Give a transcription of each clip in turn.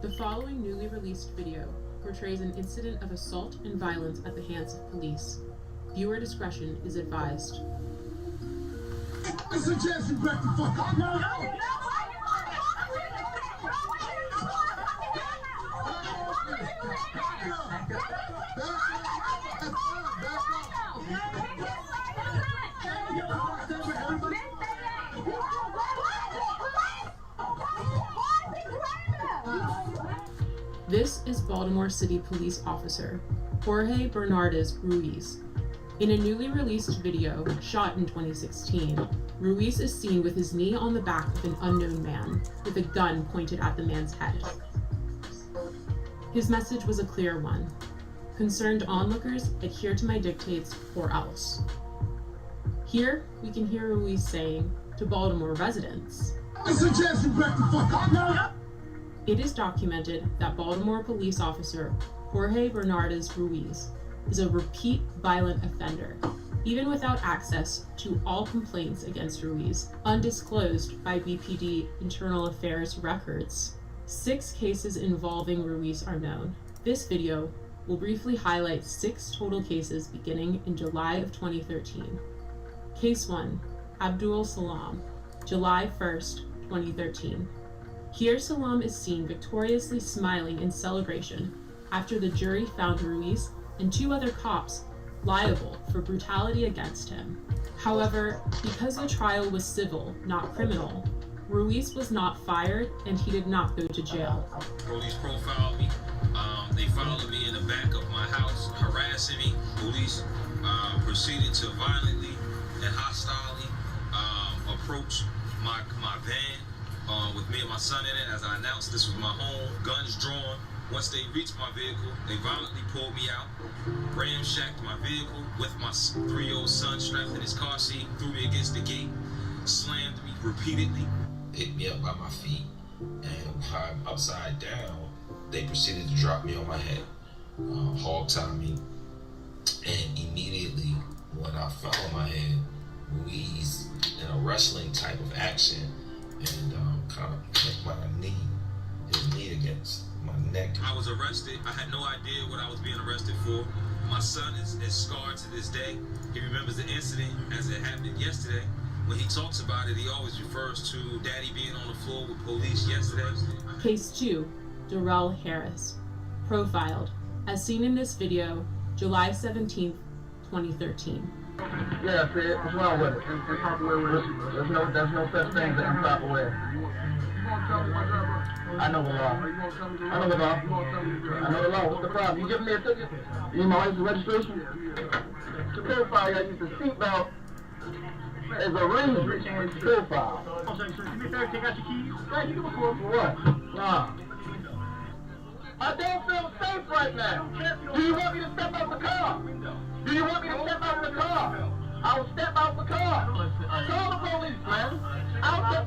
The following newly released video portrays an incident of assault and violence at the hands of police. Viewer discretion is advised. I suggest you back the fuck up. This is Baltimore City Police Officer Jorge Bernardez Ruiz. In a newly released video shot in 2016, Ruiz is seen with his knee on the back of an unknown man with a gun pointed at the man's head. His message was a clear one: concerned onlookers, adhere to my dictates or else. Here we can hear Ruiz saying to Baltimore residents, I suggest you back the fuck up. It is documented that Baltimore police officer Jorge Bernardez Ruiz is a repeat violent offender, even without access to all complaints against Ruiz, undisclosed by BPD Internal Affairs records. 6 cases involving Ruiz are known. This video will briefly highlight 6 total cases beginning in July of 2013. Case 1, Abdul Salam, July 1st, 2013. Here Salam is seen victoriously smiling in celebration after the jury found Ruiz and 2 other cops liable for brutality against him. However, because the trial was civil, not criminal, Ruiz was not fired and he did not go to jail. Police profiled me. They followed me in the back of my house, harassing me. Police proceeded to violently and hostilely approach my van with me and my son in it. As I announced, this was my home, guns drawn. Once they reached my vehicle, they violently pulled me out, ramshacked my vehicle with my 3-year-old son strapped in his car seat, threw me against the gate, slammed me repeatedly. Picked me up by my feet, and while I'm upside down, they proceeded to drop me on my head, hog-tie me, and immediately when I fell on my head, Ruiz, in a wrestling type of action, and kind of hit my knee, his knee against my neck. I was arrested. I had no idea what I was being arrested for. My son is scarred to this day. He remembers the incident as it happened yesterday. When he talks about it, he always refers to Daddy being on the floor with police yesterday. Case 2, Darrell Harris, profiled, as seen in this video, July 17th, 2013. Yeah, see it. What's wrong with it? There's no such thing as improper way. I know the law. I know the law. I know the law. What's the problem? You giving me a ticket? You need my license registration? To profile, I use the seatbelt as a reason to profile. You be fair, take out your keys. Yeah, you give a call for what? Nah. I don't feel safe right now. Do you want me to step out the car? Do you want me to step out the car? I'll step out the car. Call the police, man. I'll step.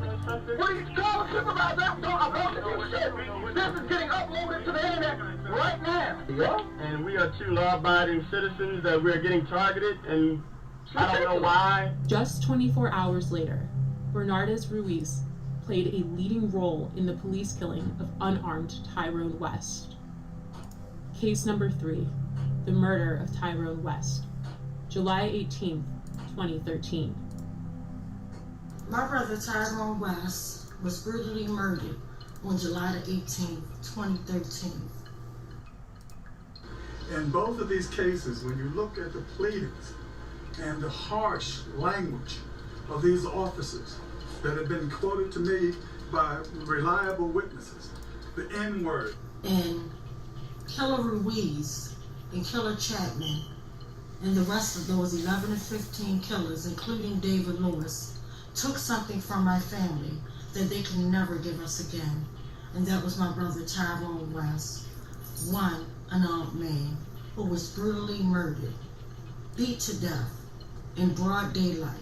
What are you call the supervisor? I want to do shit. This is getting uploaded to the internet right now. Yeah? And we are 2 law-abiding citizens that we are getting targeted, and I don't know why. Just 24 hours later, Bernardez Ruiz played a leading role in the police killing of unarmed Tyrone West. Case number 3, the murder of Tyrone West, July 18th, 2013. My brother Tyrone West was brutally murdered on July the 18th, 2013. In both of these cases, when you look at the pleadings and the harsh language of these officers that have been quoted to me by reliable witnesses, the N-word. And Killer Ruiz and Killer Chapman and the rest of those 11 to 15 killers, including David Lewis, took something from my family that they can never give us again. And that was my brother Tyrone West, one unarmed man who was brutally murdered, beat to death in broad daylight.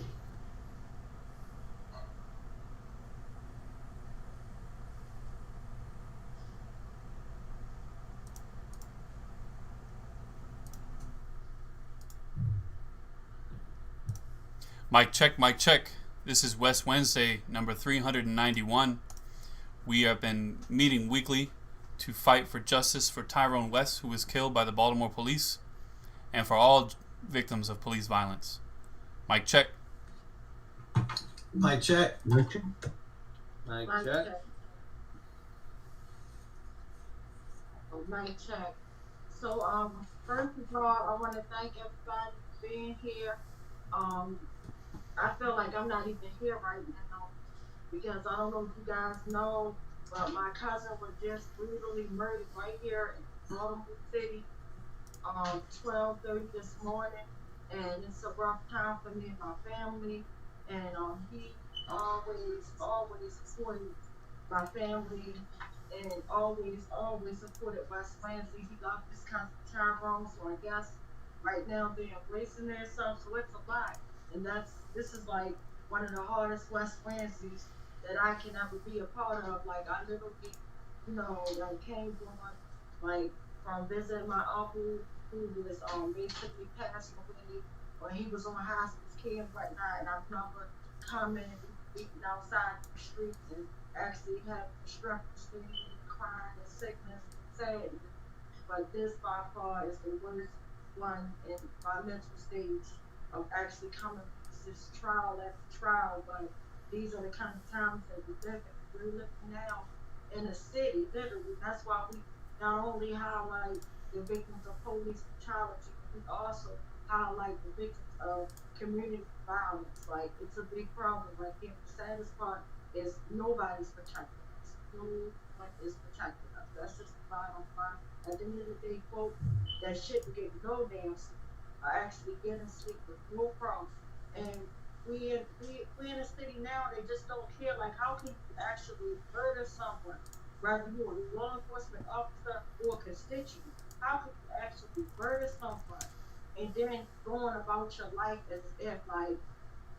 Mic check, mic check. This is West Wednesday, number 391. We have been meeting weekly to fight for justice for Tyrone West, who was killed by the Baltimore police, and for all victims of police violence. Mic check. Mic check. Mic check. Mic Mic check. check. Mic check. So, first of all, I want to thank everybody for being here. I feel like I'm not even here right now because I don't know if you guys know, but my cousin was just brutally murdered right here in Baltimore City, 12:30 this morning, and it's a rough time for me and my family. And he always supported my family, and always supported West Ramsey. He got this kind of Tyrone, so I guess right now they're embracing themselves, so it's a lot. And this is like one of the hardest West Ramseys that I can ever be a part of. Like I literally, like came from visiting my uncle who was basically passed away when he was on hospice care and whatnot, and I've never come in and beaten outside the streets and actually have the strength to stay crying and sickness and sadness. But this by far is the worst one in my mental stage of actually coming to this trial after trial. But these are the kind of times that we're living now in the city, literally. That's why we not only highlight the victims of police brutality, we also highlight the victims of community violence. Like, it's a big problem right here. The saddest part is nobody's protecting us. No one is protecting us. That's just the bottom line. At the end of the day, folks that shouldn't get no damn sleep are actually getting sleep with no problem. And we in a city now, they just don't care. Like, how can you actually murder someone, whether you're a law enforcement officer or a constituent? How can you actually murder someone and then going about your life as if, like,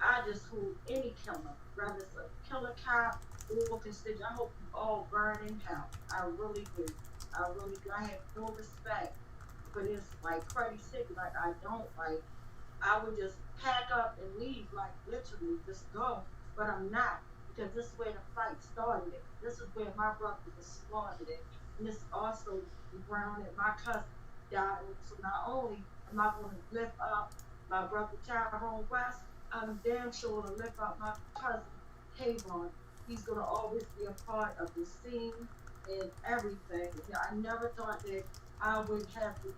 I just hold any killer, whether it's a killer cop or constituent? I hope you all burn in hell. I really do. I have no respect for this, like, crazy city. Like, I would just pack up and leave, like, literally, just go. But I'm not, because this is where the fight started it. This is where my brother was slaughtered it. And this is also the ground that my cousin died on. So not only am I going to lift up my brother Tyrone West, I'm damn sure to lift up my cousin Hayvon. He's going to always be a part of the scene and everything. I never thought that I would have to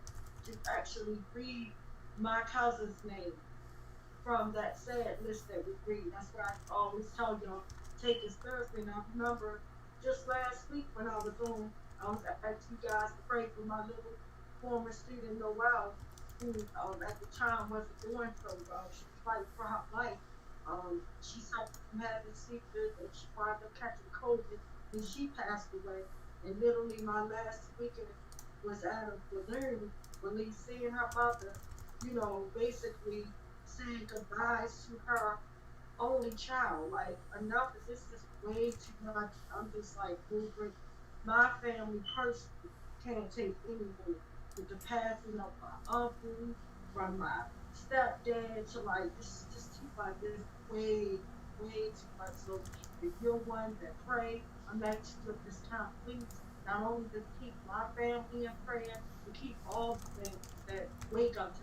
actually read my cousin's name from that sad list that we read. That's why I always tell y'all, take it seriously. And I remember just last week when I was asked you guys to pray for my little former student Noelle, who at the time wasn't doing so well. She was fighting for her life. She suffered from having seizures and she wound up catching COVID and she passed away. And literally my last weekend was at a balloon release, seeing her mother, basically saying goodbyes to her only child. Like, enough is this is way too much. I'm just like, my family personally can't take anything with the passing of my uncle, from my stepdad to like this too much. This way too much. So if you're one that pray, I'm asking you at this time, please, not only to keep my family in prayer, but keep all the things that wake up to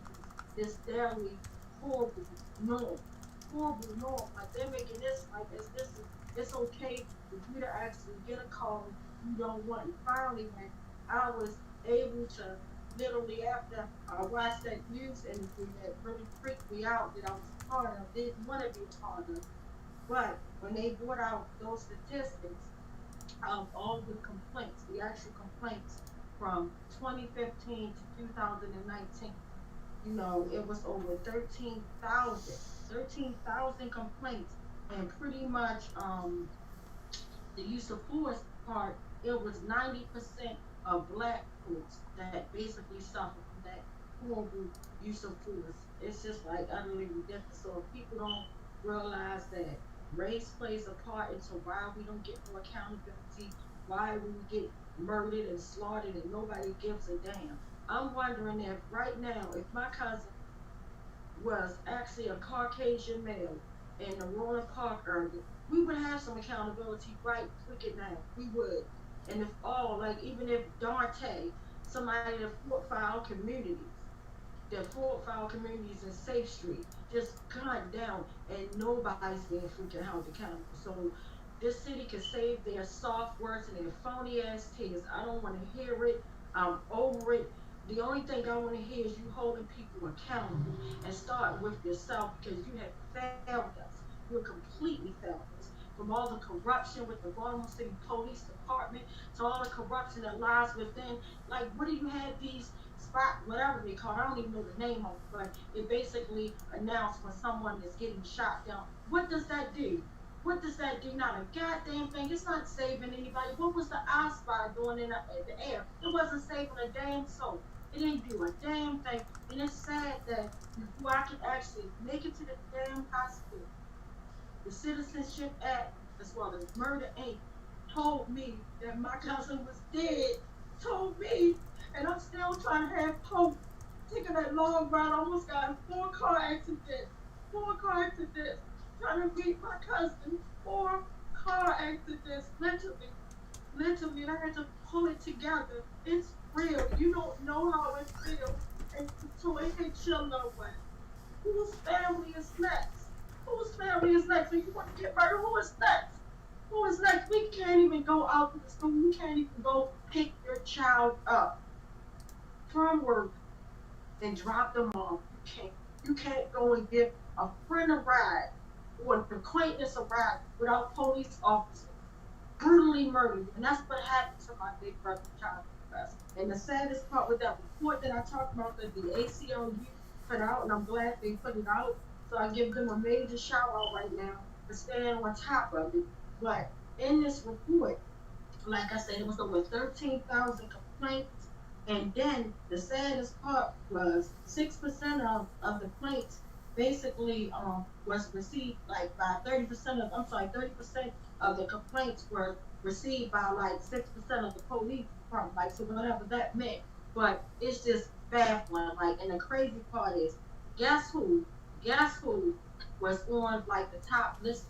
this daily horrible norm. Like, they're making this like it's okay for you to actually get a call you don't want. And finally, when I was able to literally, after I watched that news interview that really freaked me out, that I was a part of, didn't want to be a part of. But when they brought out those statistics of all the complaints, the actual complaints from 2015 to 2019, it was over 13,000 complaints, and pretty much the use of force part, it was 90% of black folks that basically suffer from that horrible use of force. It's just like utterly ridiculous. So if people don't realize that race plays a part into why we don't get no accountability, why we get murdered and slaughtered and nobody gives a damn. I'm wondering if right now, if my cousin was actually a Caucasian male in the Roland Park area, we would have some accountability right quick and now. We would. And if all, like even if Dante, somebody that Fort File communities, the Fort File communities in Safe Street, just cut down and nobody's being freaking held accountable. So this city can save their soft words and their phony ass tears. I don't want to hear it. I'm over it. The only thing I want to hear is you holding people accountable and start with yourself because you have failed us. You're completely failed us. From all the corruption with the Baltimore City Police Department to all the corruption that lies within. Like, what do you have these spot, whatever they call it, I don't even know the name of it, but it basically announced when someone is getting shot down. What does that do? What does that do? Not a goddamn thing. It's not saving anybody. What was the I Spy doing in the air? It wasn't saving a damn soul. It didn't do a damn thing. And it's sad that before I could actually make it to the damn hospital, the Citizenship Act, as well as Murder Inc., told me that my cousin was dead. Told me, and I'm still trying to have hope. Taking that long ride, almost got in 4 car accidents. 4 car accidents. Trying to meet my cousin. 4 car accidents. Mentally, and I had to pull it together. It's real. You don't know how it feels until it hits your loved one. Whose family is next? Whose family is next? If you want to get murdered, who is next? Who is next? We can't even go out to the school. You can't even go pick your child up from work and drop them off. You can't go and give a friend a ride or an acquaintance a ride without police officers brutally murdered. And that's what happened to my big brother, Child Professor. And the saddest part with that report that I talked about that the ACLU put out, and I'm glad they put it out, so I give them a major shout out right now for staying on top of it. But in this report, like I said, it was over 13,000 complaints. And then the saddest part was 6% of the complaints basically was received like by 30% of the complaints were received by like 6% of the police department, like so whatever that meant. But it's just baffling. Like, and the crazy part is, guess who was on like the top list?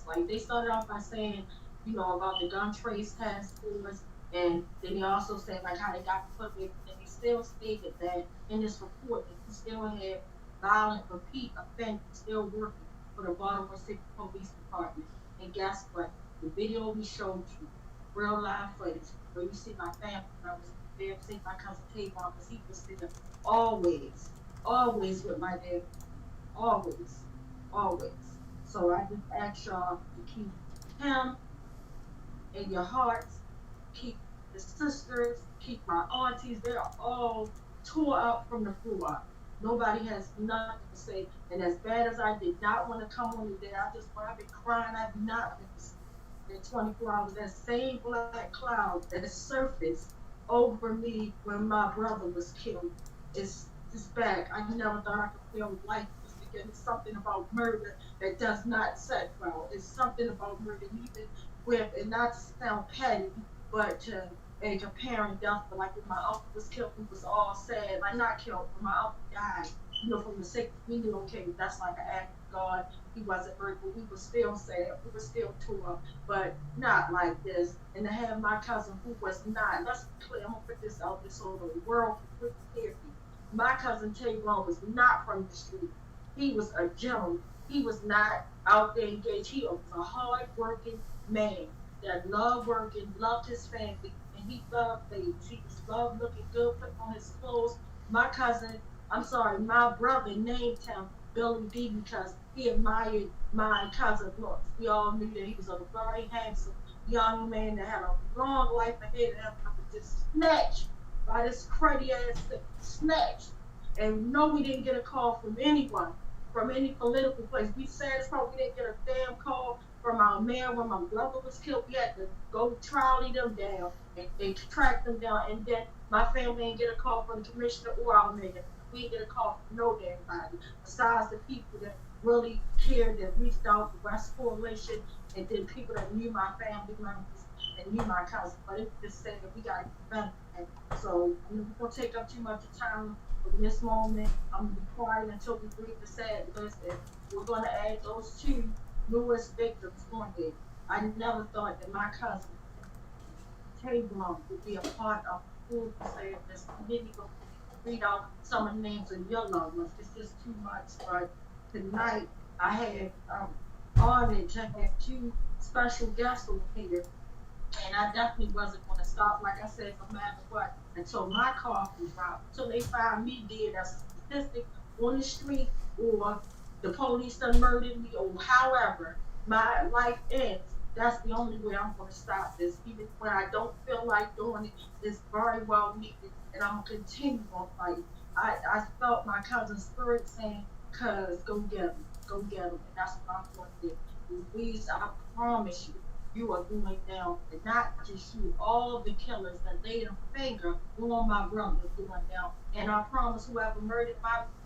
Like they started off by saying, you know, about the gun trace task force, and then they also said like how they got the permit, and they still stated that in this report that we still had violent repeat offenders still working for the Baltimore City Police Department. And guess what? The video we showed you, real live footage, where you see my family members there, see my cousin Tavon, because he was there always with my dad, always. So I just ask y'all to keep him in your hearts, keep the sisters, keep my aunties. They're all tore up from the floor. Nobody has nothing to say. And as bad as I did not want to come on today, I've been crying. I've not been in 24 hours. That same black cloud that surfaced over me when my brother was killed is back. I never thought I could feel life again. It's something about murder that does not set well. It's something about murder, even with, and not to sound petty, but and comparing death, but like when my uncle was killed, we was all sad. Like not killed, when my uncle died, you know, from the sick, we knew, okay, that's like an act of God. He wasn't hurt, but we were still sad. We were still tore up, but not like this. And to have my cousin who was not, let's be clear, I'm gonna put this out there so the world can hear me. My cousin Tavon was not from the street. He was a gentleman. He was not out there engaged. He was a hard-working man that loved working, loved his family, and he loved babies. He just loved looking good, putting on his clothes. My brother named him Billy D because he admired my cousin looks. We all knew that he was a very handsome young man that had a long life ahead of him. I was just snatched by this cruddy ass thing. Snatched. And no, we didn't get a call from anyone, from any political place. We said it's probably we didn't get a damn call from our mayor when my brother was killed. We had to go trolley them down and track them down. And then my family didn't get a call from the commissioner or our mayor. We didn't get a call from no damn body besides the people that really cared, that reached out to West Coalition, and then people that knew my family members and knew my cousin. But it's just saying that we got to get better. And so I'm not going to take up too much of time. In this moment, I'm going to be quiet until we read the sad list, and we're going to add those 2 newest victims on there. I never thought that my cousin, K-Blum to be a part of the full say of this committee. But read out some of the names of your loved ones. It's just too much. But tonight I had honored to have two special guests over here. And I definitely wasn't going to stop, like I said, no matter what, until my car was robbed. Until they find me dead as a statistic on the street, or the police done murdered me, or however my life ends. That's the only way I'm going to stop this. Even when I don't feel like doing it, it's very well needed, and I'm going to continue on fighting. I felt my cousin's spirit saying, cuz, go get him, and that's what I'm going to do. Louise, I promise you are going down, and not just you, all the killers that laid a finger on my brother going down. And I promise whoever murdered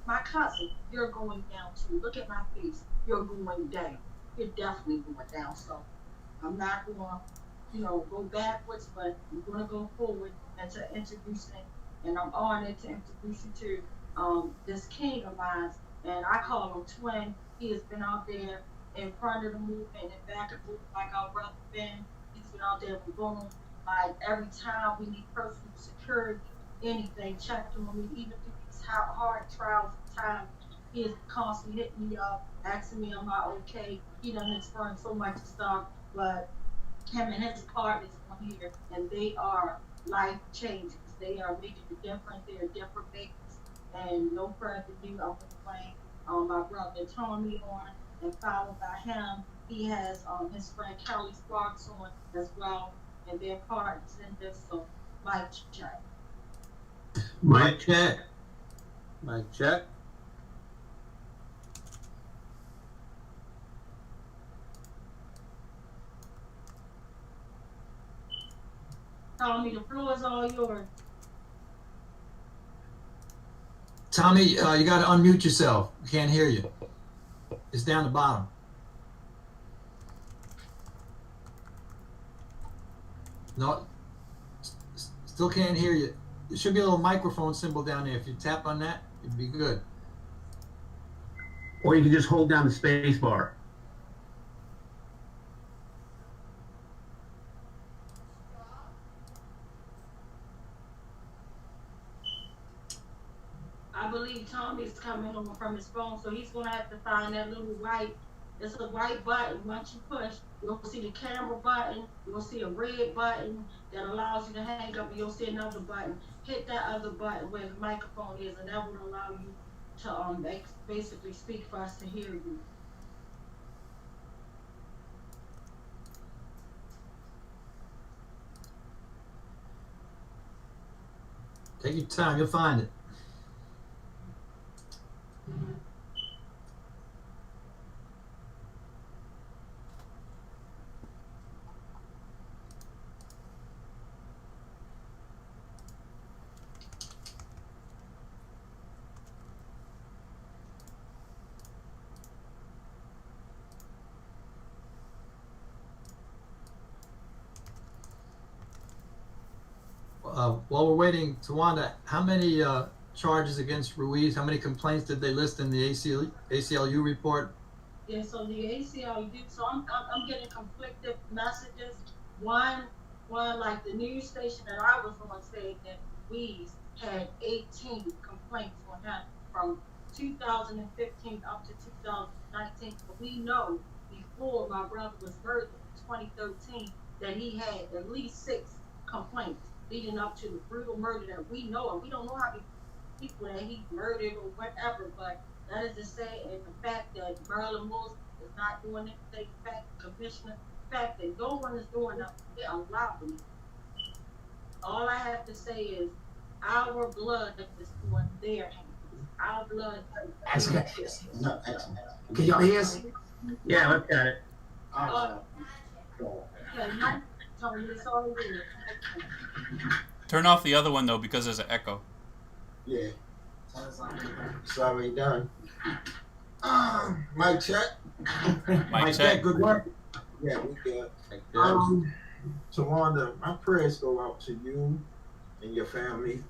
my cousin, you're going down too. Look at my face, you're going down. You're definitely going down. So I'm not going to, go backwards, but I'm going to go forward and to introducing, and I'm honored to introduce you to this king of mine, and I call him Twin. He has been out there in front of the movement and back of the movement like our brother Ben. He's been out there with boom. Like every time we need personal security, anything, checked on me, even through these hard trials and times. He is constantly hitting me up, asking me, am I okay? He done experienced so much stuff, but him and his partners on here, and they are life changers. They are making a difference. They are different makers. And no further ado, I'm going to bring my brother Tony on. And followed by him, he has his friend Kelly Sparks on as well, and they're partners in this. So, mic check. Mic check. Mic check. Tommy, the floor is all yours. Tommy, you got to unmute yourself. We can't hear you. It's down the bottom. No, still can't hear you. There should be a little microphone symbol down there. If you tap on that, it'd be good. Or you can just hold down the space bar. I believe Tommy's coming over from his phone, so he's gonna have to find that little white. It's a white button. Once you push, you'll see the camera button. You'll see a red button that allows you to hang up, and you'll see another button. Hit that other button where the microphone is, and that will allow you to basically speak for us to hear you. Take your time. You'll find it. While we're waiting, Tawanda, how many charges against Ruiz? How many complaints did they list in the ACLU report? Yeah, so the ACLU, so I'm getting conflicted messages. One, like the news station that I was on said that Ruiz had 18 complaints on him from 2015 up to 2019. But we know before my brother was murdered in 2013 that he had at least 6 complaints leading up to the brutal murder that we know of. We don't know how many people that he murdered or whatever, but that is to say, and the fact that Marilyn Wilson is not doing anything, the fact the commissioner, the fact that no one is doing nothing, they are allowing it. All I have to say is our blood is on their hands. Our blood is No, can y'all hear us? Yeah, let's got it. okay, Tony, it's all good. Turn off the other one though, because there's an echo. Yeah. It's already done. Mic check. Mic check. Good work. Yeah, we good. Tawanda, my prayers go out to you and your family.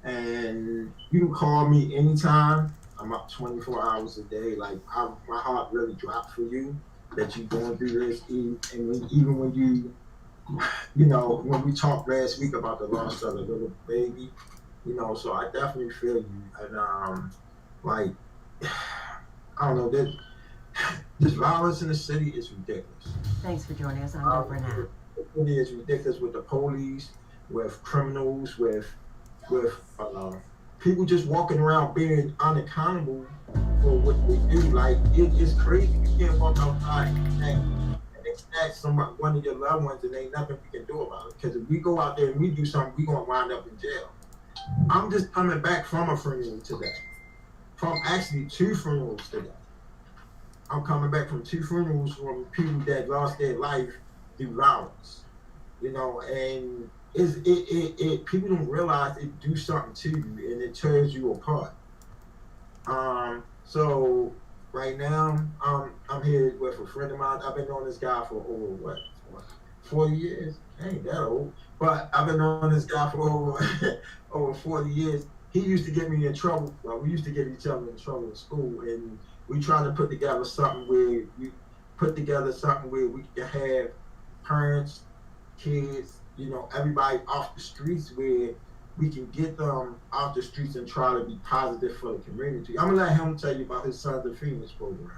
And you can call me anytime. I'm up 24 hours a day. Like, my heart really dropped for you that you're going through this. Even when you you know, when we talked last week about the loss of the little baby, you know, so I definitely feel you. And like, I don't know, this violence in the city is ridiculous. Thanks for joining us. I'm Deborah now. It is ridiculous with the police, with criminals, with people just walking around being unaccountable for what they do. Like, it's crazy. You can't walk outside and snatch one of your loved ones and ain't nothing we can do about it. Because if we go out there and we do something, we gonna wind up in jail. I'm just coming back from a funeral today. From actually 2 funerals today. I'm coming back from 2 funerals from people that lost their life through violence. You know, and people don't realize it do something to you and it tears you apart. So right now, I'm here with a friend of mine. I've been knowing this guy for over 40 years. I ain't that old, but I've been knowing this guy for over 40 years. He used to get me in trouble. Well, we used to get each other in trouble in school, and we trying to put together something where we can have parents, kids, you know, everybody off the streets, where we can get them off the streets and try to be positive for the community. I'm gonna let him tell you about his Sons of Phoenix program.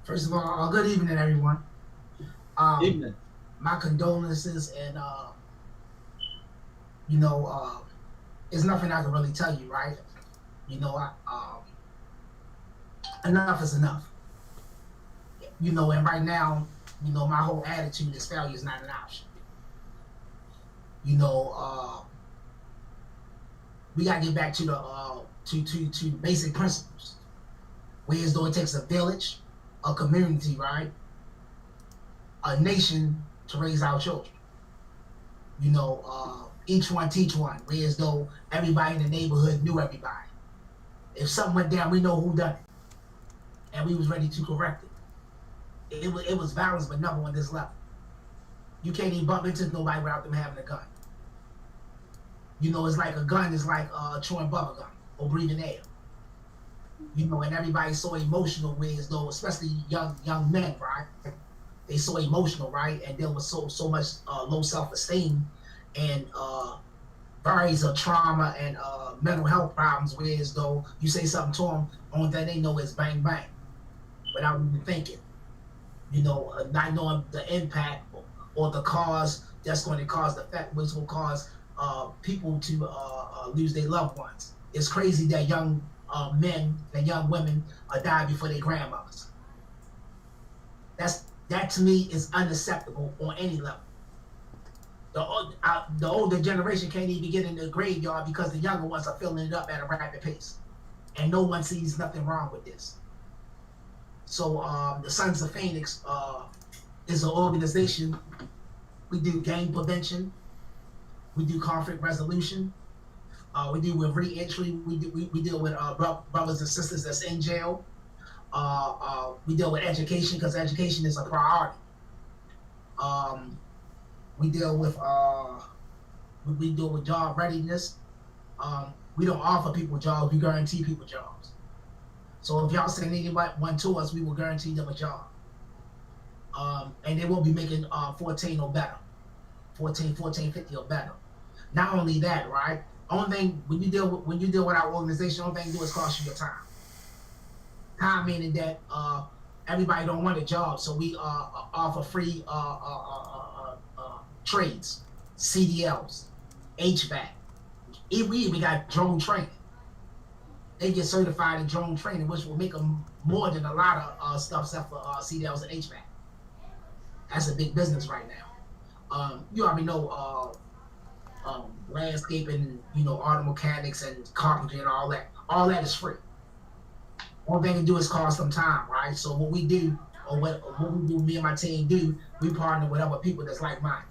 First of all, good evening, everyone. Evening. My condolences, and you know, there's nothing I can really tell you, right? You know, enough is enough. You know, and right now, you know, my whole attitude is failure is not an option. You know, we gotta get back to the to basic principles. Whereas though it takes a village, a community, right, a nation to raise our children. You know, each one teach one. Whereas though everybody in the neighborhood knew everybody. If something went down, we know who done it, and we was ready to correct it. It was violence, but never on this level. You can't even bump into nobody without them having a gun. You know, it's like a gun is like chewing bubble gum or breathing air. You know, and everybody's so emotional, whereas though, especially young men, right? They so emotional, right? And deal with so much low self-esteem and varies of trauma and mental health problems, whereas though you say something to them, only thing they know is bang bang, without even thinking. You know, not knowing the impact or the cause that's going to cause the effect, which will cause people to lose their loved ones. It's crazy that young men and young women die before their grandmothers. That to me is unacceptable on any level. The older generation can't even get in the graveyard because the younger ones are filling it up at a rapid pace, and no one sees nothing wrong with this. So the Sons of Phoenix is an organization. We do gang prevention. We do conflict resolution. We do with re-entry. We deal with brothers and sisters that's in jail. We deal with education because education is a priority. We deal with job readiness. We don't offer people jobs. We guarantee people jobs. So if y'all send anyone to us, we will guarantee them a job. And they will be making 14 or better, 14.50 or better. Not only that, right? Only thing when you deal with our organization, only thing you do is cost you your time. Time meaning that everybody don't want a job, so we offer free trades, CDLs, HVAC. We even got drone training. They get certified in drone training, which will make them more than a lot of stuff except for CDLs and HVAC. That's a big business right now. You already know landscaping, you know, auto mechanics and carpentry and all that. All that is free. Only thing to do is cost them time, right? So what we do, or what we do, me and my team do, we partner with other people that's like-minded.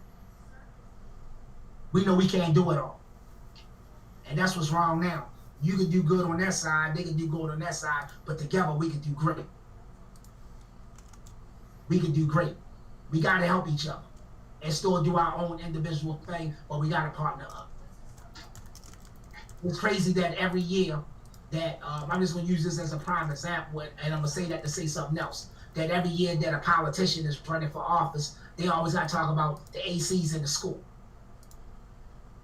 We know we can't do it all. And that's what's wrong now. You can do good on that side, they can do good on that side, but together we can do great. We can do great. We gotta help each other and still do our own individual thing, but we gotta partner up. It's crazy that every year that, I'm just gonna use this as a prime example, and I'm gonna say that to say something else, that every year that a politician is running for office, they always got to talk about the ACs in the school.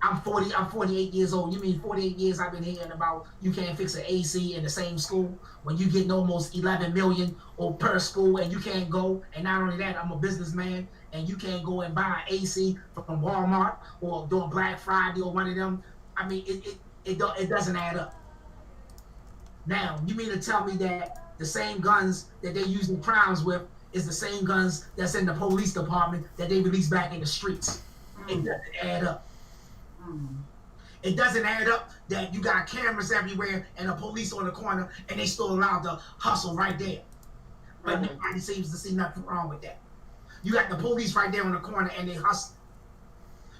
I'm 48 years old. You mean 48 years I've been hearing about you can't fix an AC in the same school when you getting almost 11 million or per school and you can't go. And not only that, I'm a businessman and you can't go and buy an AC from Walmart or doing Black Friday or one of them. I mean, it doesn't add up. Now, you mean to tell me that the same guns that they using crimes with is the same guns that's in the police department that they release back in the streets? It doesn't add up. It doesn't add up that you got cameras everywhere and the police on the corner and they still allowed to hustle right there. But nobody seems to see nothing wrong with that. You got the police right there on the corner and they hustle.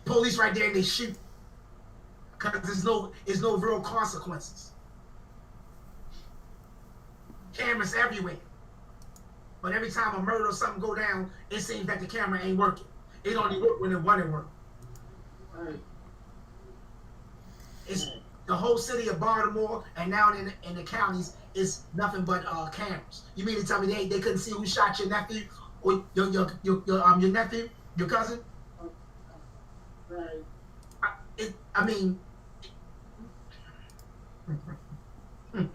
Police right there and they shoot. Because there's no real consequences. Cameras everywhere. But every time a murder or something go down, it seems that the camera ain't working. It only work when it want to work. Right. It's the whole city of Baltimore and now in the counties is nothing but cameras. You mean to tell me they couldn't see who shot your nephew or your nephew, your cousin? Right. I mean. It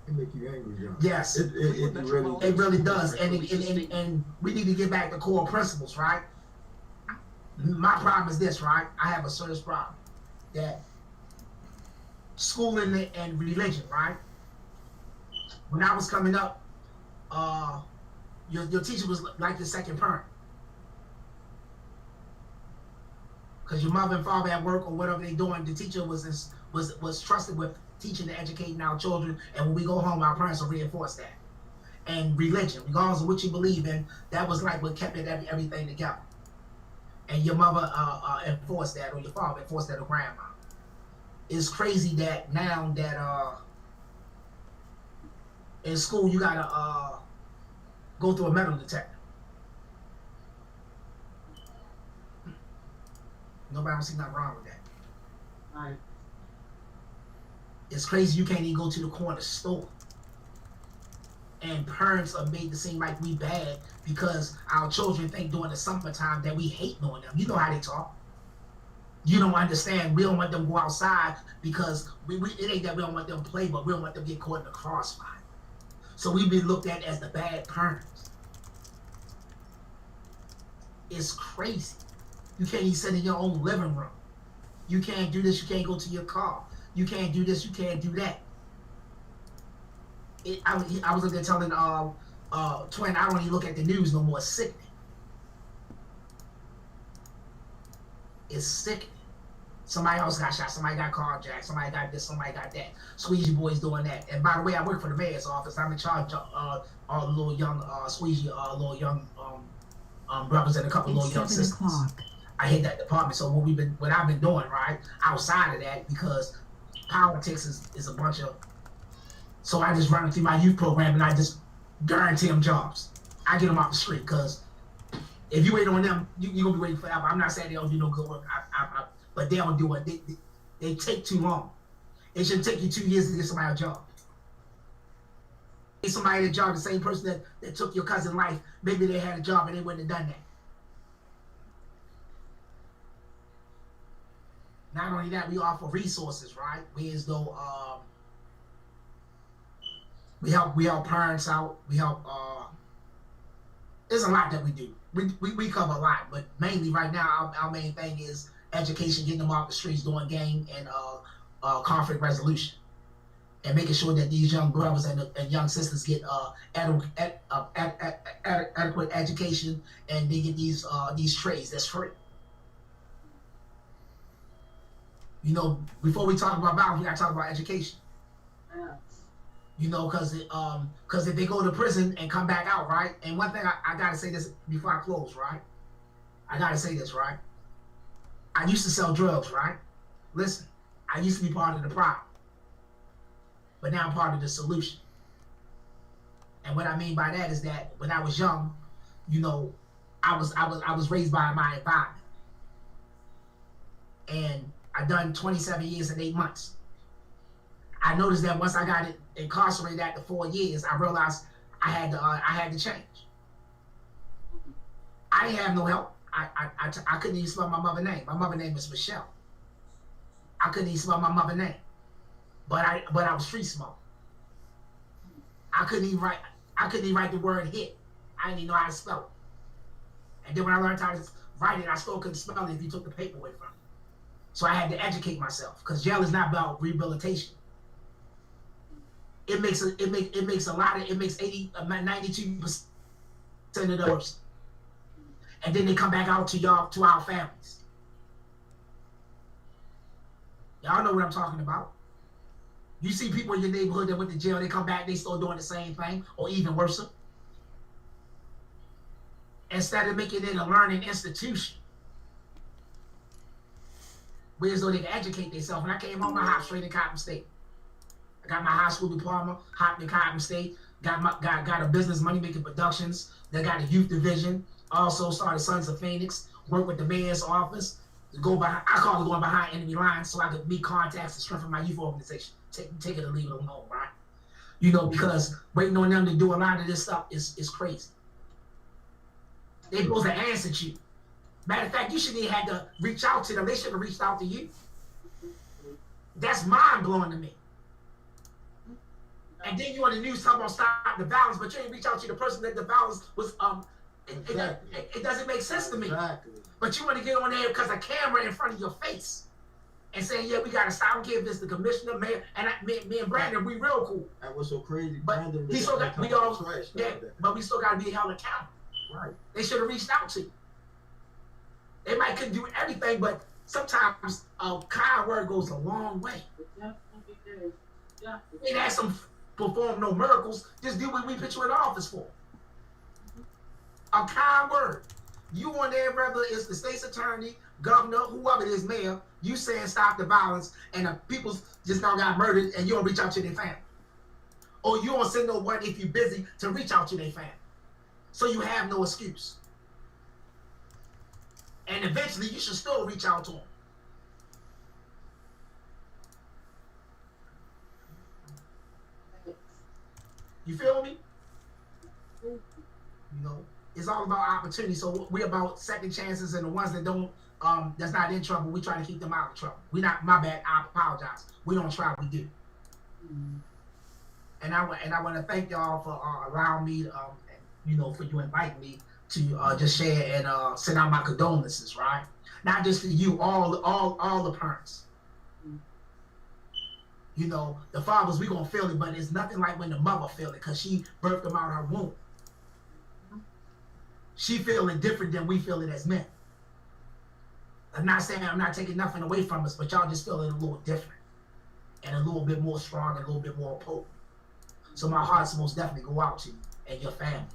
make you angry, John. Yes, it really does, and we need to get back to core principles, right? My problem is this, right? I have a serious problem that schooling and religion, right? When I was coming up, your teacher was like the second parent, because your mother and father at work or whatever they doing, the teacher was trusted with teaching and educating our children, and when we go home, our parents will reinforce that. And religion, regardless of what you believe in, that was like what kept everything together. And your mother enforced that, or your father enforced that, or grandma. It's crazy that now that in school you gotta go through a metal detector. Nobody don't see nothing wrong with that. Right. It's crazy you can't even go to the corner store. And parents are made to seem like we bad because our children think during the summertime that we hate on them. You know how they talk. You don't understand. We don't want them to go outside because it ain't that we don't want them to play, but we don't want them to get caught in the crossfire. So we've been looked at as the bad parents. It's crazy. You can't even sit in your own living room. You can't do this. You can't go to your car. You can't do this. You can't do that. I was there telling Twin, I don't even look at the news no more. It's sickening. It's sickening. Somebody else got shot. Somebody got carjacked. Somebody got this. Somebody got that. Squeegee boys doing that. And by the way, I work for the mayor's office. I'm in charge of all the little young Squeegee, little young brothers and a couple little young sisters. I hate that department. So what I've been doing, right, outside of that, because politics is a bunch of. So I just run them through my youth program and I just guarantee them jobs. I get them off the street because if you wait on them, you're going to be waiting forever. I'm not saying they don't do no good work, but they don't do it. They take too long. It should take you 2 years to get somebody a job. Get somebody a job, the same person that took your cousin's life, maybe they had a job and they wouldn't have done that. Not only that, we offer resources, right? We as though we help parents out. We help. There's a lot that we do. We cover a lot, but mainly right now our main thing is education, getting them off the streets, doing game and conflict resolution, and making sure that these young brothers and young sisters get adequate education and they get these trades that's free. You know, before we talk about violence, we gotta talk about education. Yeah. You know, because if they go to prison and come back out, right? And one thing I gotta say this before I close, right? I gotta say this, right? I used to sell drugs, right? Listen, I used to be part of the problem, but now I'm part of the solution. And what I mean by that is that when I was young, you know, I was raised by my environment, and I done 27 years and 8 months. I noticed that once I got incarcerated after 4 years, I realized I had to change. I I ain't have no help. I couldn't even spell my mother's name. My mother's name is Michelle. I couldn't even spell my mother's name. But I was street smart. I couldn't even write the word hit. I didn't even know how to spell it. And then when I learned how to write it, I still couldn't spell it if you took the paper away from me. So I had to educate myself, because jail is not about rehabilitation. It makes 92% of the worst. And then they come back out to our families. Y'all know what I'm talking about. You see people in your neighborhood that went to jail, they come back, they still doing the same thing, or even worse. Instead of making it a learning institution, where as though they can educate themselves. When I came home, I hopped straight in Coppin State. I got my high school diploma, hopped in Coppin State, got a business, Money Making Productions, they got a youth division, also started Sons of Phoenix, worked with the mayor's office, go behind, I call it going behind enemy lines so I could meet contacts and strengthen my youth organization. Take it or leave it alone, right? You know, because waiting on them to do a lot of this stuff is crazy. They're supposed to answer to you. Matter of fact, you shouldn't even have to reach out to them. They should have reached out to you. That's mind blowing to me. And then you on the news talking about stop the violence, but you ain't reach out to the person that the violence was. It doesn't make sense to me. Exactly. But you want to get on there because a camera in front of your face and saying, yeah, we got to stop. I don't care if it's the commissioner, mayor, and me and Brandon, we real cool. That was so crazy. But Brandon, we still got but we still got to be held accountable. Right. They should have reached out to you. They might couldn't do everything, but sometimes a kind word goes a long way. Yeah. We ain't ask them perform no miracles. Just do what we put you in office for. A kind word. You on there, whether it's the state's attorney, governor, whoever it is, mayor, you saying stop the violence, and the people just now got murdered, and you don't reach out to their family. Or you don't send no one if you're busy to reach out to their family. So you have no excuse. And eventually you should still reach out to them. You feel me? You know, it's all about opportunity. So we're about second chances, and the ones that don't, that's not in trouble, we try to keep them out of trouble. We not, my bad, I apologize. We don't try, we do. And I want to thank y'all for allowing me to, you know, for you inviting me to just share and send out my condolences, right? Not just to you, all the parents. You know, the fathers, we gonna feel it, but it's nothing like when the mother feel it, because she birthed them out of her womb. She feel it different than we feel it as men. I'm not saying I'm not taking nothing away from us, but y'all just feel it a little different and a little bit more strong and a little bit more potent. So my heart's most definitely go out to you and your family.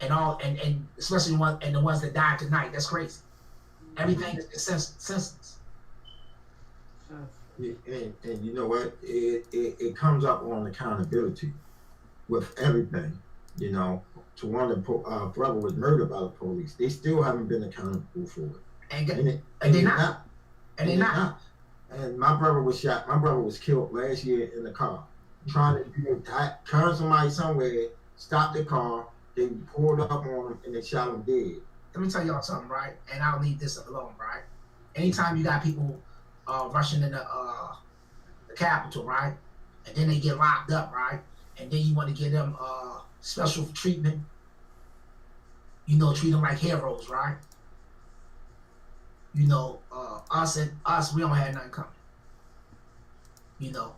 And especially the ones that died tonight. That's crazy. Everything is senseless. Yeah, and you know what? It comes up on accountability with everything. You know, to one the brother was murdered by the police. They still haven't been accountable for it. And they're not. And they're not. And my brother was shot. My brother was killed last year in the car, trying to turn somebody somewhere, stop the car. They pulled up on him and they shot him dead. Let me tell y'all something, right? And I'll leave this alone, right? Anytime you got people rushing in the Capitol, right? And then they get locked up, right? And then you want to give them special treatment. You know, treat them like heroes, right? You know, us, we don't have nothing coming. You know,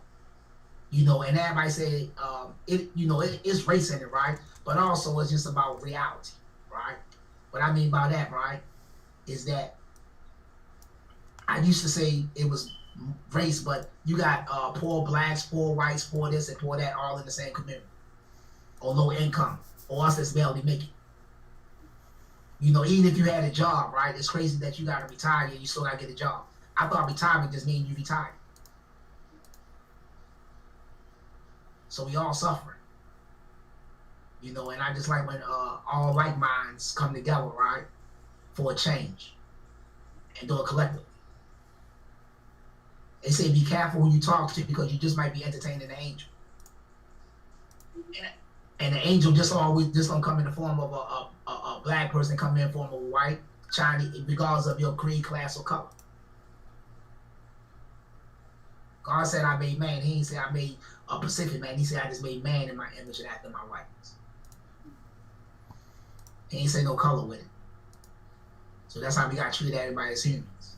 and everybody say it's race in it, right? But also it's just about reality, right? What I mean by that, right, is that I used to say it was race, but you got poor blacks, poor whites, poor this and poor that, all in the same community, or low income, or us that's barely making. You know, even if you had a job, right, it's crazy that you got to retire and you still got to get a job. I thought retirement just means you retired. So we all suffering. You know, and I just like when all like minds come together, right, for a change and do it collectively. They say be careful who you talk to because you just might be entertaining an angel. And the angel just don't come in the form of a black person, come in the form of a white, Chinese, regardless of your creed, class, or color. God said I made man. He didn't say I made a Pacific man. He said I just made man in my image and after my likeness. He ain't say no color with it. So that's how we got to treat everybody as humans.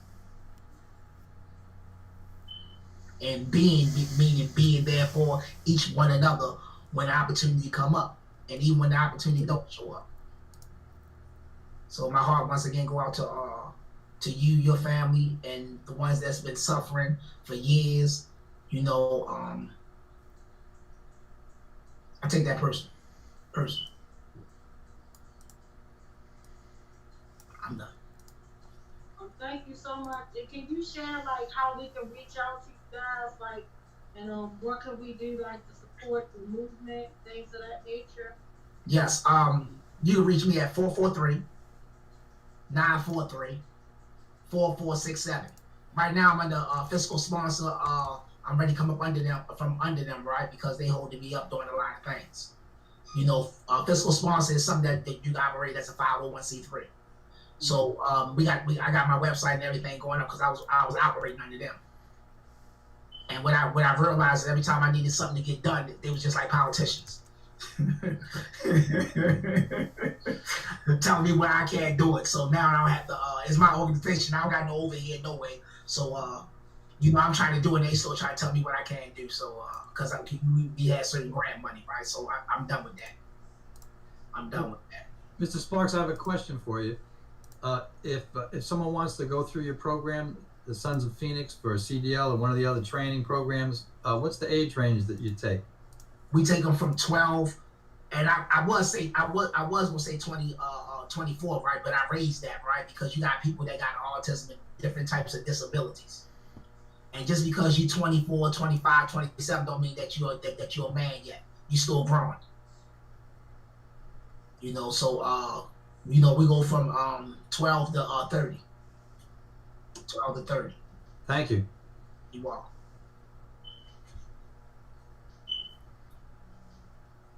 And meaning being there for each one another when the opportunity come up, and even when the opportunity don't show up. So my heart once again go out to you, your family, and the ones that's been suffering for years. You know, I take that person. I'm done. Thank you so much. And can you share like how we can reach out to you guys, like, and what can we do like to support the movement, things of that nature? Yes. You can reach me at 443-943-4467. Right now I'm under fiscal sponsor. I'm ready to come up under them, right? Because they holding me up doing a lot of things. You know, fiscal sponsor is something that you operate as a 501c3. So I got my website and everything going up because I was operating under them. And what I realized is every time I needed something to get done, they was just like politicians. Telling me where I can't do it. So now I don't have to, it's my organization. I don't got no overhead, no way. So, you know, I'm trying to do it and they still try to tell me what I can't do. So, because we had certain grant money, right? So I'm done with that. Mr. Sparks, I have a question for you. If someone wants to go through your program, the Sons of Phoenix, for a CDL or one of the other training programs, what's the age range that you take? We take them from 12, and I was gonna say 24, right? But I raised that, right? Because you got people that got autism and different types of disabilities. And just because you're 24, 25, 27 don't mean that you're a man yet. You're still growing. You know, so you know, we go from 12 to 30. 12 to 30. Thank you. You're welcome.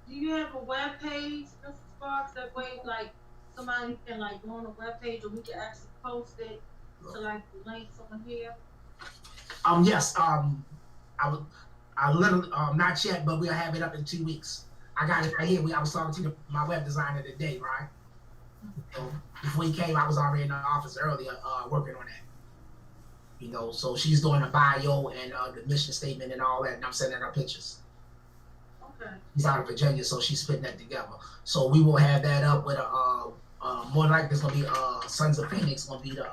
Do you have a web page, Mr. Sparks, that way like somebody can like go on a web page or we can actually post it to like the links on here? Yes. I literally not yet, but we'll have it up in 2 weeks. I got it right here. I was talking to my web designer today, right? So before he came, I was already in the office earlier working on that. You know, so she's doing the bio and the mission statement and all that, and I'm sending her pictures. Okay. He's out of Virginia, so she's putting that together. So we will have that up with more likely it's gonna be Sons of Phoenix gonna be the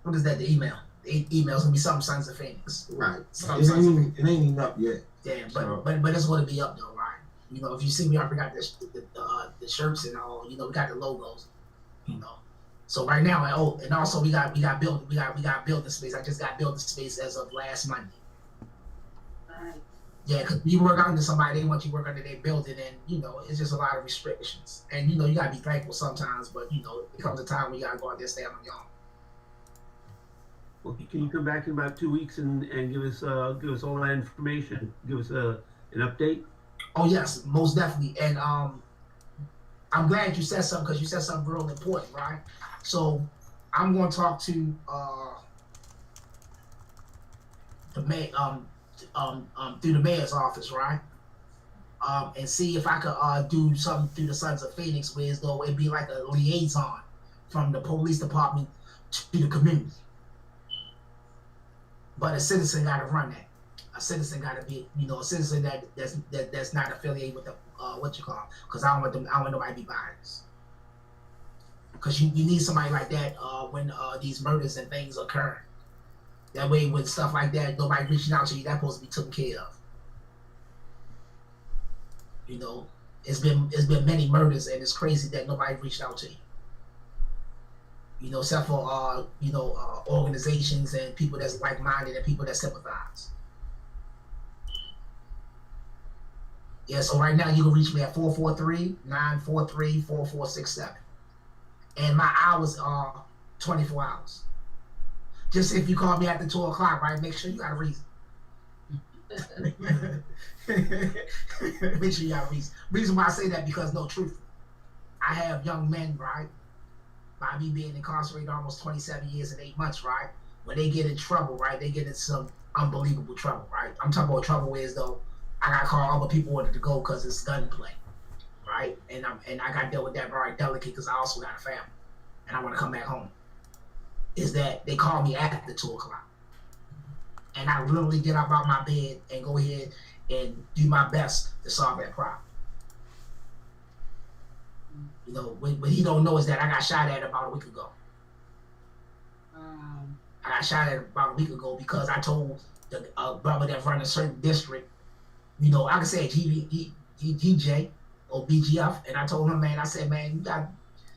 what is that? The email. The email's gonna be something Sons of Phoenix. Right. It ain't even up yet. Yeah, but it's gonna be up though, right? You know, if you see me, I forgot the shirts and all. You know, we got the logos. You know, so right now, and also we got building space. I just got building space as of last Monday. Right. Yeah, because you work under somebody, they want you to work under their building, and you know, it's just a lot of restrictions. And you know, you gotta be thankful sometimes, but you know, it comes a time when you gotta go out there and stay on your own. Well, can you come back in about 2 weeks and give us all that information? Give us an update. Oh yes, most definitely. And I'm glad you said something because you said something real important, right? So I'm going to talk to the mayor, through the mayor's office, right? And see if I could do something through the Sons of Phoenix, where as though it'd be like a liaison from the police department to the community. But a citizen got to run that. A citizen got to be, you know, a citizen that's not affiliated with the because I don't want nobody to be biased. Because you need somebody like that when these murders and things occur. That way, when stuff like that, nobody reaching out to you, that's supposed to be taken care of. You know, it's been many murders, and it's crazy that nobody reached out to you. You know, except for organizations and people that's like-minded and people that sympathize. Yeah, so right now you can reach me at 443-943-4467. And my hours are 24 hours. Just if you call me after 2 o'clock, right, make sure you got a reason. Make sure you got a reason. Reason why I say that because no truth. I have young men, right? By me being incarcerated almost 27 years and 8 months, right? When they get in trouble, right? They get in some unbelievable trouble, right? I'm talking about trouble where as though I got to call other people ordered to go because it's gunplay, right? And I got to deal with that very delicate because I also got a family and I want to come back home. Is that they call me after 2 o'clock. And I literally get up out my bed and go ahead and do my best to solve that problem. You know, what he don't know is that I got shot at about a week ago. I got shot at about a week ago because I told the brother that run a certain district, you know, I can say GJ or BGF, and I told him, man, I said, man,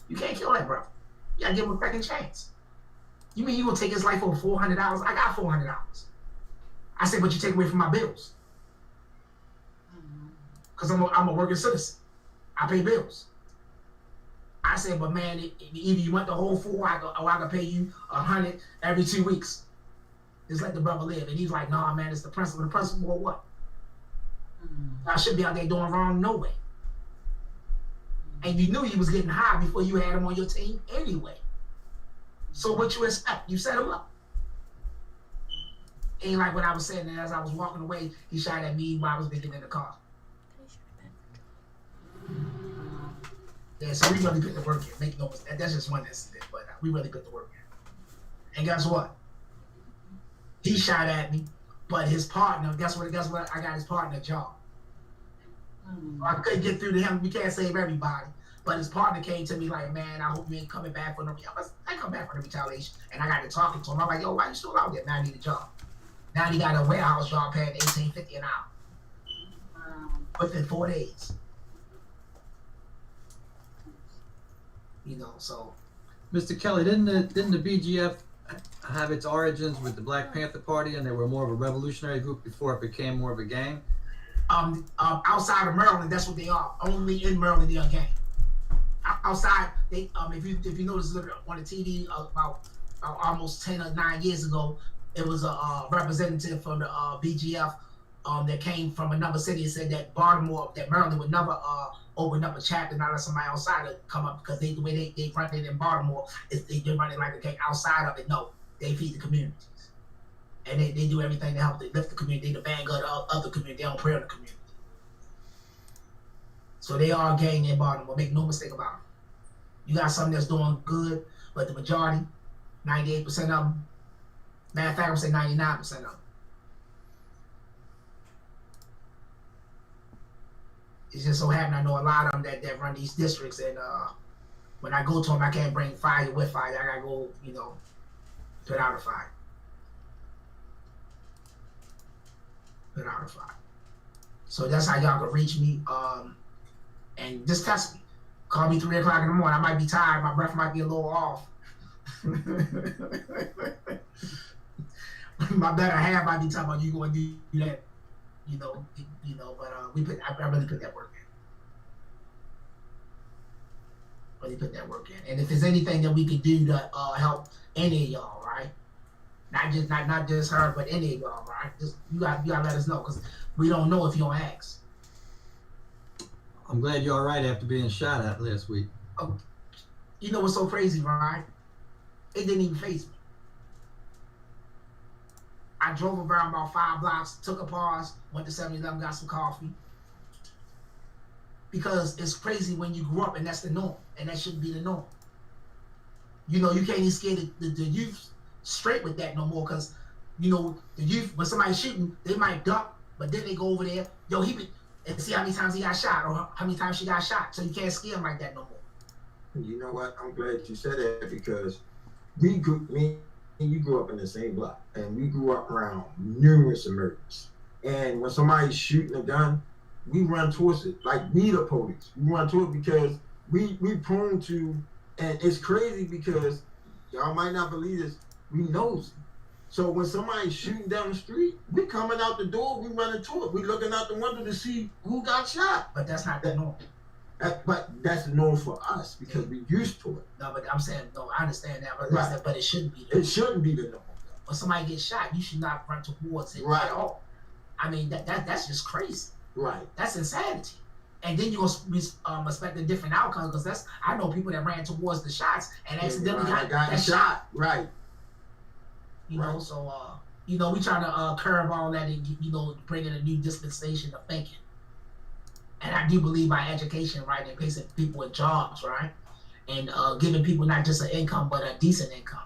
you can't kill that brother. You gotta give him a second chance. You mean you gonna take his life over $400? I got $400. I said, but you take away from my bills. Because I'm a working citizen. I pay bills. I said, but man, either you want the whole 4 or I can pay you $100 every 2 weeks. Just let the brother live. And he's like, nah, man, it's the principle. The principle of what? I should be out there doing wrong no way. And you knew he was getting high before you had him on your team anyway. So what you expect? You set him up. Ain't like what I was saying, and as I was walking away, he shot at me while I was getting in the car. Yeah, so we really put the work in. Make no mistake. That's just one incident, but we really put the work in. And guess what? He shot at me, but his partner, guess what? I got his partner a job. I couldn't get through to him. We can't save everybody. But his partner came to me like, man, I hope you ain't coming back for no retaliation. I come back for the retaliation. And I got to talking to him. I'm like, yo, why you still out there? Now I need a job. Now he got a warehouse job paying $18.50 an hour. Within 4 days. You know, so. Mr. Kelly, didn't the BGF have its origins with the Black Panther Party, and they were more of a revolutionary group before it became more of a gang? Outside of Maryland, that's what they are. Only in Maryland, they are gang. Outside, they if you notice on the TV about almost 10 or 9 years ago, it was a representative from the BGF that came from another city and said that Maryland would never open up a chapter, not let somebody outside to come up, because the way they run it in Baltimore is they run it like a gang. Outside of it, no, they feed the communities. And they do everything to help lift the community, the vanguard of the community. They don't pray on the community. So they are a gang in Baltimore. Make no mistake about it. You got something that's doing good, but the majority, 98% of them, matter of fact, I'm saying 99% of them. It's just so happened I know a lot of them that run these districts, and when I go to them, I can't bring fire with fire. I gotta go, you know, put out a fire. Put out a fire. So that's how y'all can reach me. And just test me. Call me 3 o'clock in the morning. I might be tired. My breath might be a little off. My better half might be talking about you going to do that. You know. But I really put that work in. Really put that work in. And if there's anything that we could do to help any of y'all, right? Not just her, but any of y'all, right? Just you gotta let us know, because we don't know if you don't ask. I'm glad you're all right after being shot at last week. Oh, you know what's so crazy, right? It didn't even faze me. I drove around about 5 blocks, took a pause, went to 7-Eleven, got some coffee. Because it's crazy when you grew up and that's the norm, and that shouldn't be the norm. You know, you can't even scare the youth straight with that no more, because, you know, the youth, when somebody's shooting, they might duck, but then they go over there, yo, and see how many times he got shot or how many times she got shot. So you can't scare him like that no more. You know what? I'm glad you said that, because me and you grew up in the same block, and we grew up around numerous murders. And when somebody's shooting a gun, we run towards it like we the police. We run to it because we prone to, and it's crazy because y'all might not believe this, we nosy. So when somebody's shooting down the street, we coming out the door, we running to it. We looking out the window to see who got shot. But that's not the norm. But that's the norm for us because we used to it. No, but I'm saying, no, I understand that, but, right. But it shouldn't be the norm. It shouldn't be the norm. When somebody gets shot, you should not run towards it right. at all. I mean, that's just crazy. Right. That's insanity. And then you're expect a different outcome because I know people that ran towards the shots and accidentally got that shot. Right. You know, so you know, we trying to curb all that and bring in a new dispensation of thinking. And I do believe by education, right, and placing people in jobs, right, and giving people not just an income but a decent income.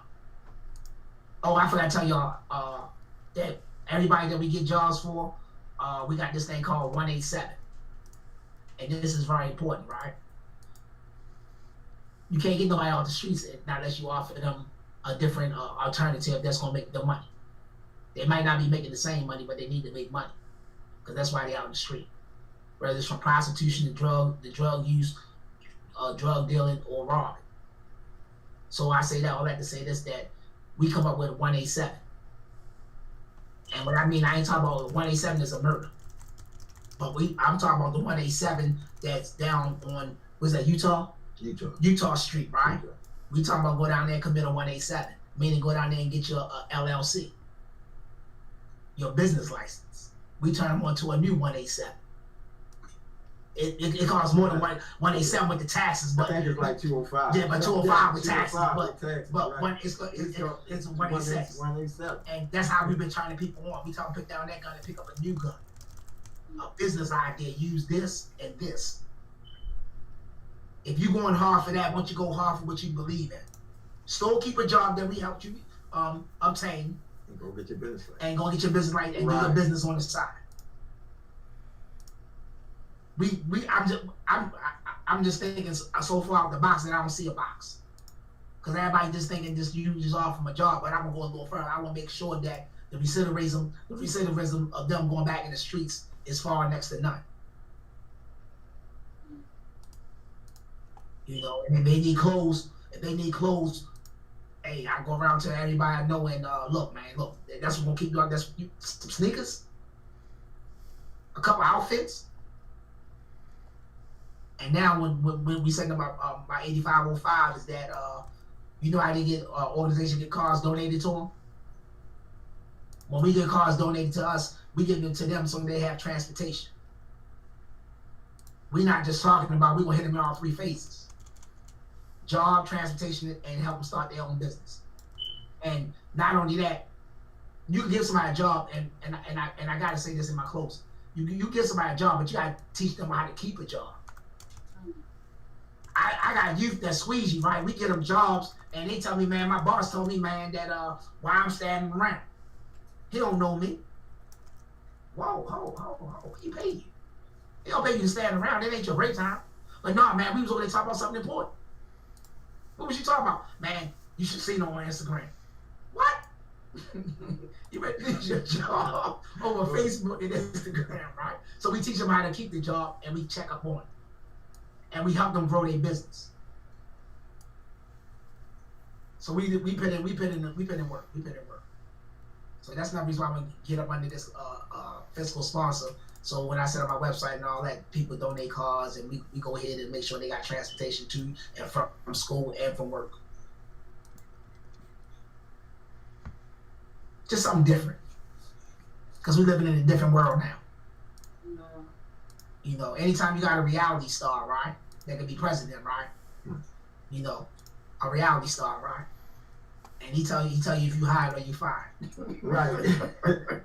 Oh, I forgot to tell y'all that everybody that we get jobs for, we got this thing called 187. And this is very important, right? You can't get nobody off the streets not unless you offer them a different alternative that's gonna make them money. They might not be making the same money, but they need to make money, because that's why they're out in the street. Whether it's from prostitution to drug use, drug dealing, or robbing. So I say that all that to say this, that we come up with 187. And what I mean, I ain't talking about 187 is a murder. But I'm talking about the 187 that's down on, what's that, Utah Street, right? Utah. We talking about go down there and commit a 187, meaning go down there and get your LLC, your business license. We turn them on to a new 187. It costs more than 187 with the taxes, but I think it's like 205. Yeah, but 205 with taxes, but right. It's 187. And that's how we've been turning people on. We tell them pick down that gun and pick up a new gun. A business idea, use this and this. If you're going hard for that, once you go hard for what you believe in, still keep a job that we helped you obtain, and go get your business right. And go get your business right and do your business on the side. I'm just thinking so far out the box that I don't see a box, because everybody just thinking just you just off from a job, but I'm gonna go a little further. I want to make sure that the recidivism of them going back in the streets is far next to none. You know, and if they need clothes, hey, I go around to everybody I know and look, that's what's gonna keep you out. That's some sneakers, a couple outfits, and now when we send them my 8505 is that you know how they get organization get cars donated to them. When we get cars donated to us, we give them to them so they have transportation. We're not just talking about, we're gonna hit them in all three phases: job, transportation, and help them start their own business. And not only that, you can give somebody a job, and I gotta say this in my closing. You give somebody a job, but you gotta teach them how to keep a job. I got youth that squeeze you, right? We get them jobs, and they tell me, man, my boss told me, man, that why I'm standing around. He don't know me. Whoa, he pay you. He don't pay you to stand around. It ain't your break time. But nah, man, we was over there talking about something important. What was you talking about? Man, you should see it on Instagram. What? You better lose your job over Facebook and Instagram, right? So we teach them how to keep the job, and we check up on it. And we help them grow their business. So we put in work. So that's another reason why I'm gonna get up under this fiscal sponsor. So when I set up my website and all that, people donate cars, and we go ahead and make sure they got transportation to and from school and from work. Just something different, because we're living in a different world now. You know, anytime you got a reality star, right, that could be president, right? You know, a reality star, right? And he tell you if you hired or you fired. Right.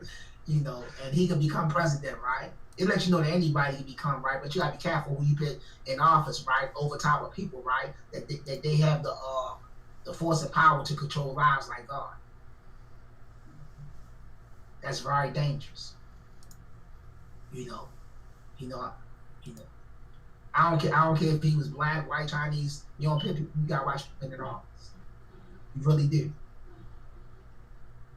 You know, and he can become president, right? It lets you know that anybody can become, right? But you gotta be careful who you put in office, right? Over top of people, right? That they have the force and power to control lives like God. That's very dangerous. You know. I don't care if he was black, white, Chinese. You don't put people. You gotta watch people in office. You really do.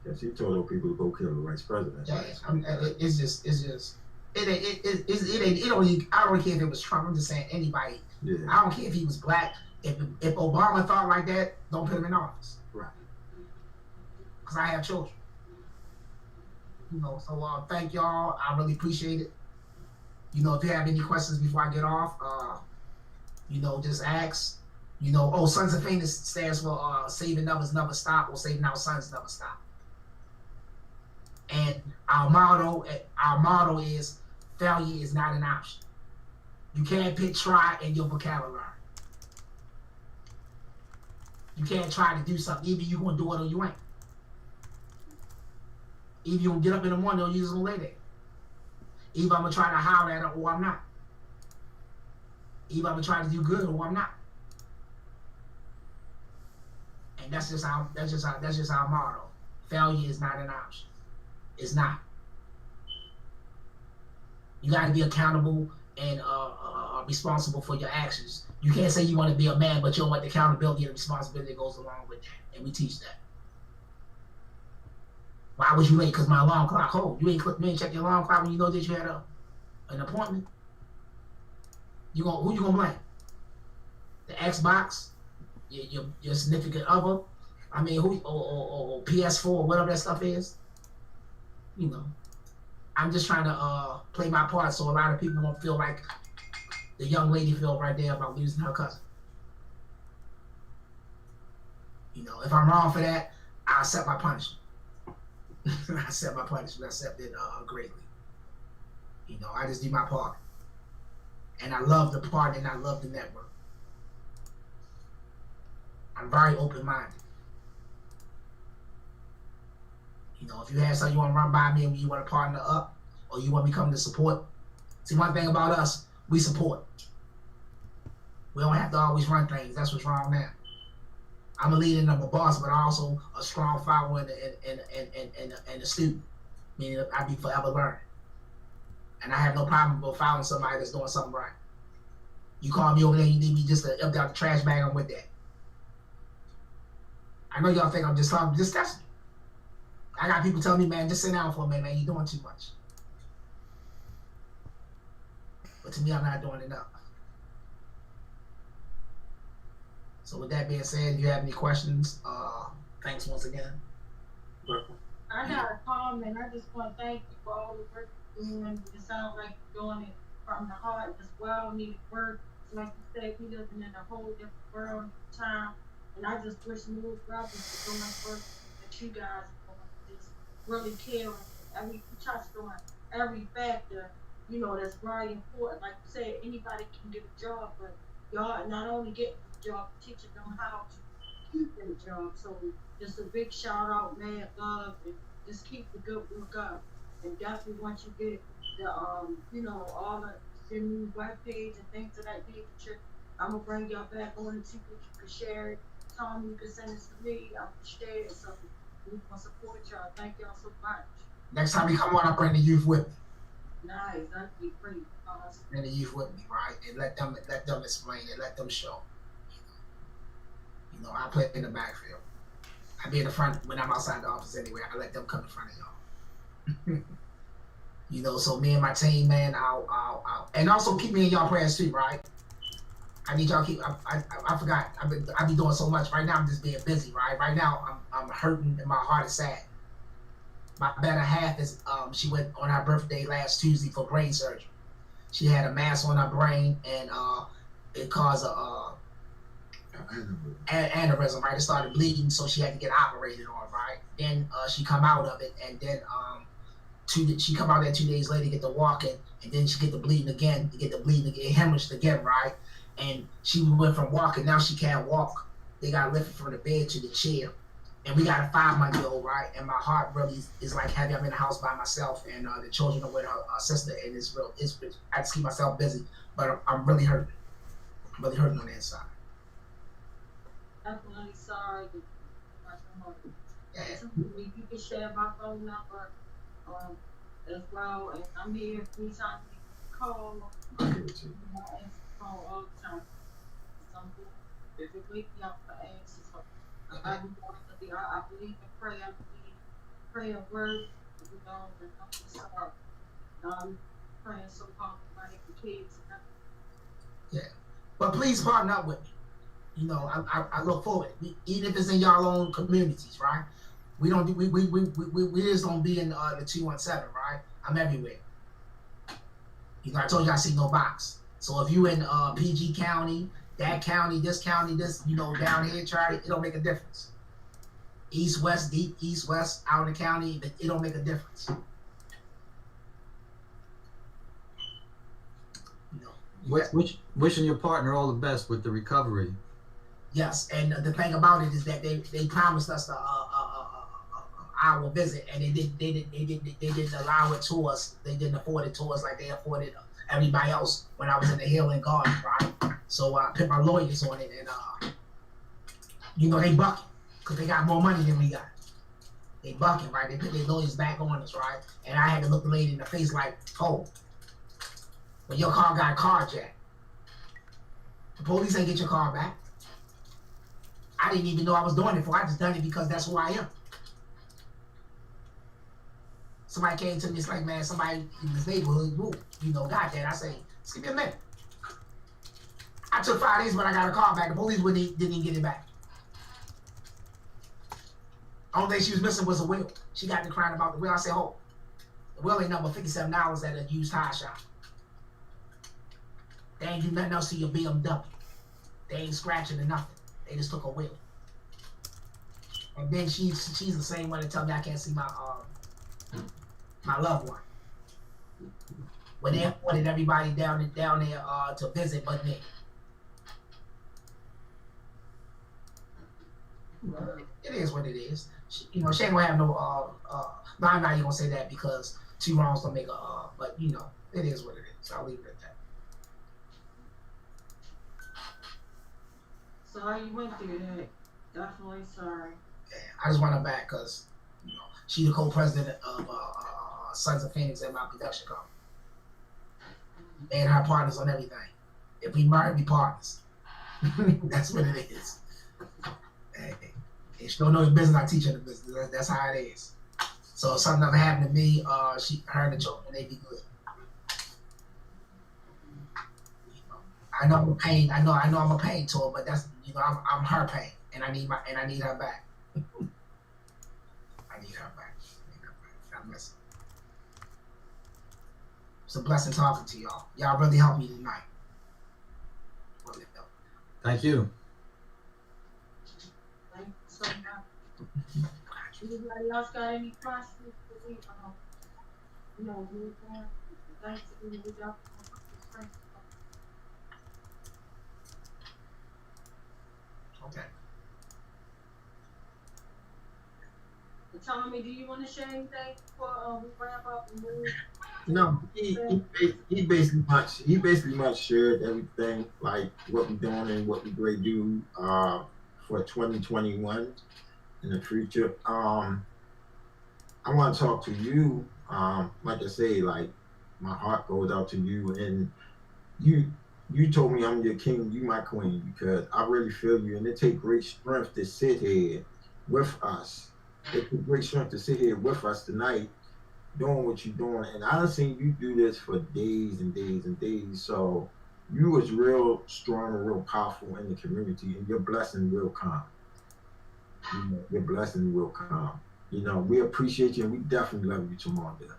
Yes, he told those people to go kill the vice president. Yeah, it's just. It don't even, I don't care if it was Trump. I'm just saying anybody. Yeah. I don't care if he was black. If Obama thought like that, don't put him in office. Right. Because I have children. You know, so thank y'all. I really appreciate it. You know, if you have any questions before I get off, you know, just ask. You know, Sons of Phoenix stands for Saving Others Never Stop, or Saving Our Sons Never Stop. And our motto is failure is not an option. You can't put try in your vocabulary. You can't try to do something. Either you're gonna do it or you ain't. Either you're gonna get up in the morning or you're just gonna lay there. Either I'm gonna try to holler at her or I'm not. Either I'm gonna try to do good or I'm not. And that's just our motto. Failure is not an option. It's not. You got to be accountable and responsible for your actions. You can't say you want to be a man, but you don't want the accountability and the responsibility that goes along with that. And we teach that. Why was you late? Because my alarm clock. Oh, you ain't check your alarm clock when you know that you had an appointment. Who you gonna blame? The Xbox, your significant other. I mean, who or PS4 or whatever that stuff is. You know, I'm just trying to play my part so a lot of people won't feel like the young lady felt right there about losing her cousin. You know, if I'm wrong for that, I'll accept my punishment. I accept my punishment. I accept it greatly. You know, I just do my part. And I love the part and I love the network. I'm very open-minded. You know, if you have something you want to run by me and you want to partner up or you want me to come to support, see, one thing about us, we support. We don't have to always run things. That's what's wrong now. I'm a leader and I'm a boss, but I'm also a strong follower and a student, meaning I be forever learning. And I have no problem with following somebody that's doing something right. You call me over there, you need me just to empty out the trash bag, I'm with that. I know y'all think I'm just testing. I got people telling me, man, just sit down for a minute, man, you're doing too much. But to me, I'm not doing enough. So with that being said, if you have any questions, thanks once again. I got a comment. I just want to thank you for all the work you're doing. It sounds like you're doing it from the heart as well. Needed work. Like you said, we living in a whole different world time. And I just wish more brothers were doing work that you guys are doing. Just really caring. You touched on every factor, you know, that's very important. Like you said, anybody can get a job, but y'all not only get the job, teaching them how to keep their job. So just a big shout out, man, love, and just keep the good work up. And definitely once you get the, you know, all the new webpage and things of that nature, I'm gonna bring y'all back on and see if you can share it. Tell me you can send it to me. I'm gonna share it. So we gonna support y'all. Thank y'all so much. Next time you come on, I'll bring the youth with me. Nice, that'd be pretty awesome. Bring the youth with me, right? And let them explain it, let them show. You know, I play in the backfield. I be in the front when I'm outside the office anyway. I let them come in front of y'all. You know, so me and my team, man, I'll and also keep me in y'all prayers too, right? I need y'all keep. I forgot. I be doing so much right now. I'm just being busy, right? Right now, I'm hurting and my heart is sad. My better half is she went on her birthday last Tuesday for brain surgery. She had a mass on her brain and it caused a aneurysm, right? It started bleeding, so she had to get operated on, right? Then she come out of it, and then she come out there 2 days later, get the walking, and then she get the bleeding again, it hemorrhaged again, right? And she went from walking, now she can't walk. They got lifted from the bed to the chair. And we got a 5-month-old, right? And my heart really is like having I'm in the house by myself, and the children are with her sister, and it's real. I just keep myself busy, but I'm really hurting. I'm really hurting on the inside. Definitely sorry. Yeah. You can share my phone number as well, and I'm here anytime you call. I answer the phone all the time. If you wake me up for answers, I believe in prayer. I believe prayer works. You know, and I'm just sorry. Praying so hard for my kids. Yeah, but please partner up with me. You know, I look forward. Even if it's in y'all own communities, right? We don't do we just don't be in the 217, right? I'm everywhere. You know, I told you I see no box. So if you in PG County, that county, this, you know, down here, Charlie, it don't make a difference. east, west, deep, east, west, out in the county, it don't make a difference. You know, Wishing your partner all the best with the recovery. yes, and the thing about it is that they promised us our visit, and they didn't allow it to us. They didn't afford it to us like they afforded everybody else when I was in the Healing Garden, right? So I put my lawyers on it, and you know, they bucking because they got more money than we got. They bucking, right? They put their lawyers back on us, right? And I had to look the lady in the face like, oh, when your car got carjacked, the police ain't get your car back. I didn't even know I was doing it for. I just done it because that's who I am. Somebody came to me, it's like, man, somebody in this neighborhood, you know, got that. I say, just give me a minute. I took 5 days, but I got a car back. The police didn't even get it back. Only thing she was missing was a wheel. She got me crying about the wheel. I said, oh, the wheel ain't number $57 at a used tire shop. They ain't do nothing else to your BMW. They ain't scratching or nothing. They just took a wheel. And then she's the same one that tell me I can't see my loved one. When they wanted everybody down there to visit but me. It is what it is. She ain't gonna have no no, I'm not even gonna say that because two wrongs don't make a but you know, it is what it is. I'll leave it at that. Sorry you went through that. Definitely sorry. Yeah, I just want her back because you know she the co-president of Sons of Phoenix at my production company. And her partners on everything. If we marry, we partners. That's what it is. Hey, if she don't know the business, I teach her the business. That's how it is. So if something ever happened to me, her and the children, they be good. I know I'm a pain. I know I'm a pain to her, but that's I'm her pain, and I need her back. I need her back. God bless her. It's a blessing talking to y'all. Y'all really helped me tonight. Really helped. Thank you. Thank you so much. Anybody else got any questions? Thanks for doing the job. Okay. Tommy, do you want to share anything before we wrap up and move? No, he basically much shared everything like what we're doing and what we're going to do for 2021 in the future. I want to talk to you. Like I say, like my heart goes out to you, and you told me I'm your king, you my queen, because I really feel you, and it takes great strength to sit here with us. It takes great strength to sit here with us tonight, doing what you're doing. And I done seen you do this for days and days and days. So you was real strong and real powerful in the community, and your blessing will come. You know, your blessing will come. You know, we appreciate you, and we definitely love you, Tamonda.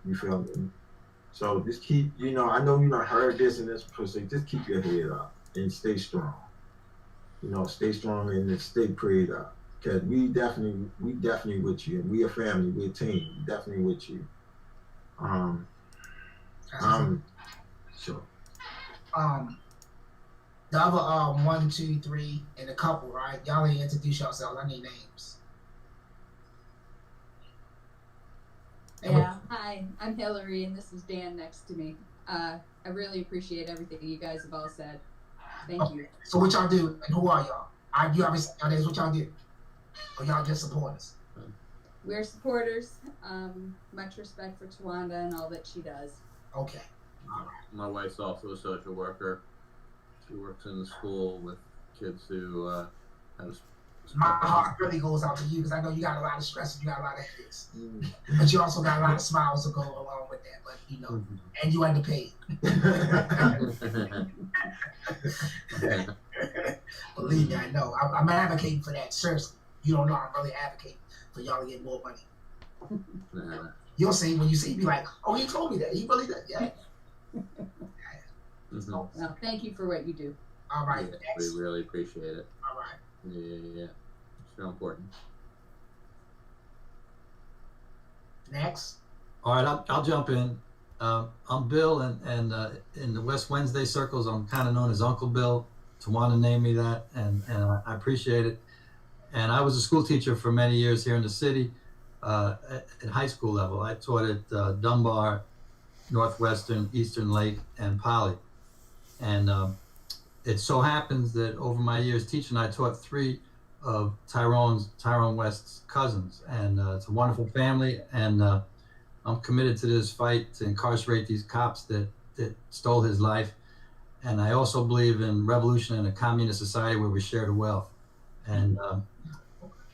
You feel me? So just keep, I know you not heard this and this, so just keep your head up and stay strong. Stay strong and stay prayed up. Cause we definitely with you, and we a family, we a team, we definitely with you. Sure. The other 1, 2, 3, and a couple, right? Y'all ain't introduce yourselves. I need names. Yeah, hi, I'm Hillary, and this is Dan next to me. I really appreciate everything you guys have all said. Thank you. So what y'all do, and who are y'all? You already said that's what y'all do. Or y'all just supporters? We're supporters. Much respect for Tawanda and all that she does. Okay. All right. My wife's also a social worker. She works in the school with kids who have. My heart really goes out to you because I know you got a lot of stress and you got a lot of headaches. But you also got a lot of smiles to go along with that. But and you underpaid. Believe me, I know. I'm advocating for that. Seriously. You don't know, I'm really advocating for y'all to get more money. You'll see when you see, be like, oh, he told me that. He really did. Yeah. Well, thank you for what you do. All right. Yeah, we really appreciate it. All right. Yeah. It's real important. Next. All right, I'll jump in. I'm Bill, and in the West Wednesday circles, I'm kind of known as Uncle Bill. Tawana named me that, and I appreciate it. And I was a school teacher for many years here in the city, at high school level. I taught at Dunbar, Northwestern, Eastern Lake, and Poly. And it so happens that over my years teaching, I taught 3 of Tyrone West's cousins, and it's a wonderful family. And I'm committed to this fight to incarcerate these cops that stole his life. And I also believe in revolution in a communist society where we share the wealth. And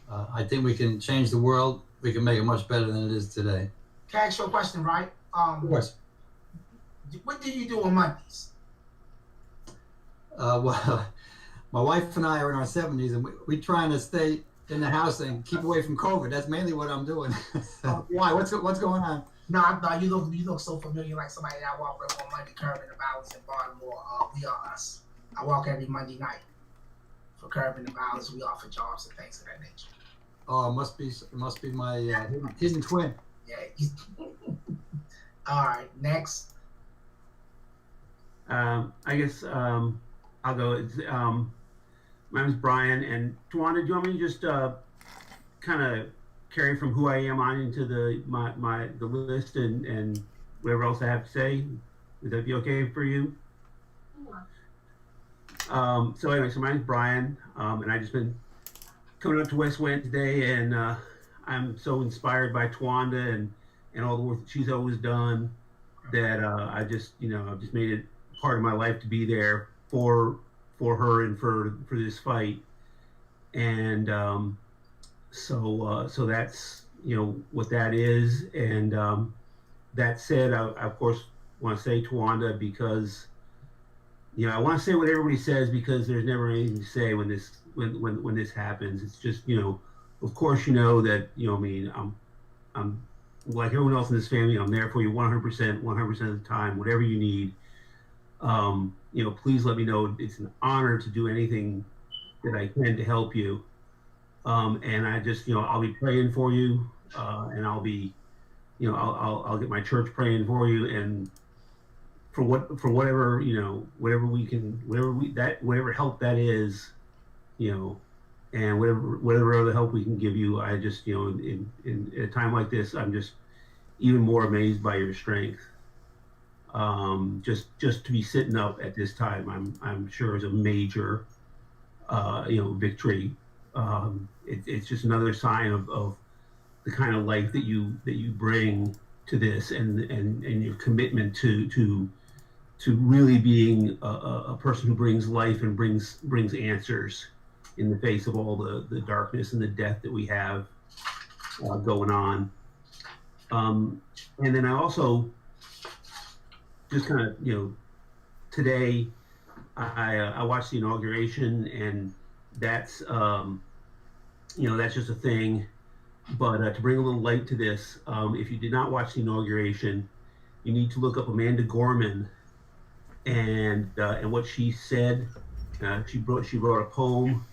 I think we can change the world. We can make it much better than it is today. Can I ask you a question, right? Of course. What do you do on Mondays? Well, my wife and I are in our 70s, and we trying to stay in the house and keep away from COVID. That's mainly what I'm doing. Why? What's going on? No, I thought you look so familiar, like somebody that I walk with on Monday, Curbing the Violence in Baltimore. We Are Us. I walk every Monday night for Curbing the Violence. We offer jobs and things of that nature. Oh, it must be my hidden twin. Yeah. All right, next. I guess I'll go. My name's Brian, and Tawana, do you want me to just kind of carry from who I am on into the list and whatever else I have to say? Would that be okay for you? So anyway, so my name's Brian, and I've just been coming up to West Wednesday, and I'm so inspired by Tawanda and all the work that she's always done that I've just made it part of my life to be there for her and for this fight. And so that's what that is. And that said, I of course want to say Tawanda, because I want to say what everybody says, because there's never anything to say when this happens. It's just of course that I'm like everyone else in this family. I'm there for you 100% of the time, whatever you need. Please let me know. It's an honor to do anything that I can to help you. And I just, I'll be praying for you, and I'll be, I'll get my church praying for you, and for whatever, whatever help that is, and whatever other help we can give you. I just, in a time like this, I'm just even more amazed by your strength. Just to be sitting up at this time, I'm sure is a major, victory. It's just another sign of the kind of life that you bring to this, and your commitment to really being a person who brings life and brings answers in the face of all the darkness and the death that we have going on. And then I also just kind of, today I watched the inauguration, and that's that's just a thing. But to bring a little light to this, if you did not watch the inauguration, you need to look up Amanda Gorman and what she said. She wrote a poem,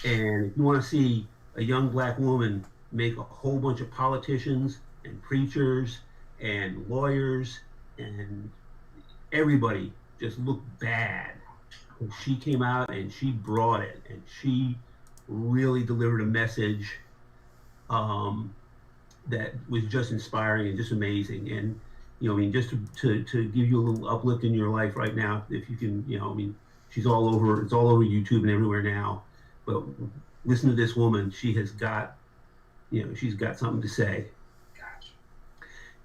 and if you want to see a young black woman make a whole bunch of politicians and preachers and lawyers and everybody just look bad, and she came out and she brought it, and she really delivered a message that was just inspiring and just amazing. And just to give you a little uplift in your life right now, if you can, she's all over, it's all over YouTube and everywhere now, but listen to this woman. She has got, she's got something to say.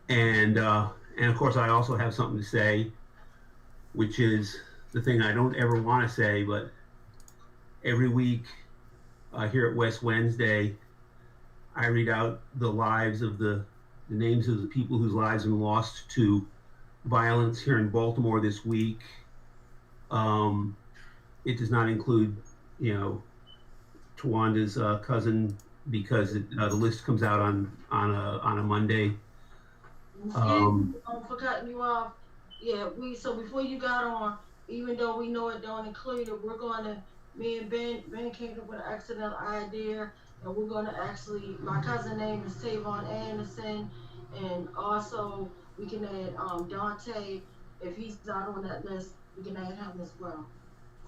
And of course I also have something to say, which is the thing I don't ever want to say, but every week here at West Wednesday, I read out the lives of the names of the people whose lives have been lost to violence here in Baltimore this week. It does not include, Tawanda's cousin, because the list comes out on a Monday. For cutting you off, so before you got on, even though we know it don't include it, we're going to, me and Ben came up with an accidental idea, and we're going to actually, my cousin name is Tavon Anderson, And also, we can add Dante. If he's not on that list, we can add him as well.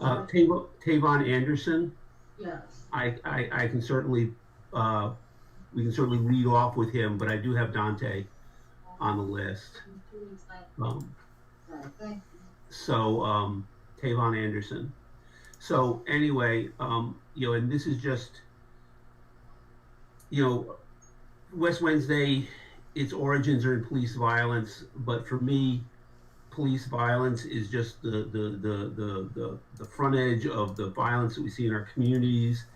Tavon Anderson. Yes. I can certainly, we can certainly lead off with him, but I do have Dante on the list. So, Tavon Anderson. So anyway, you know, and this is just, you know, West Wednesday, its origins are in police violence, but for me, police violence is just the front edge of the violence that we see in our communities,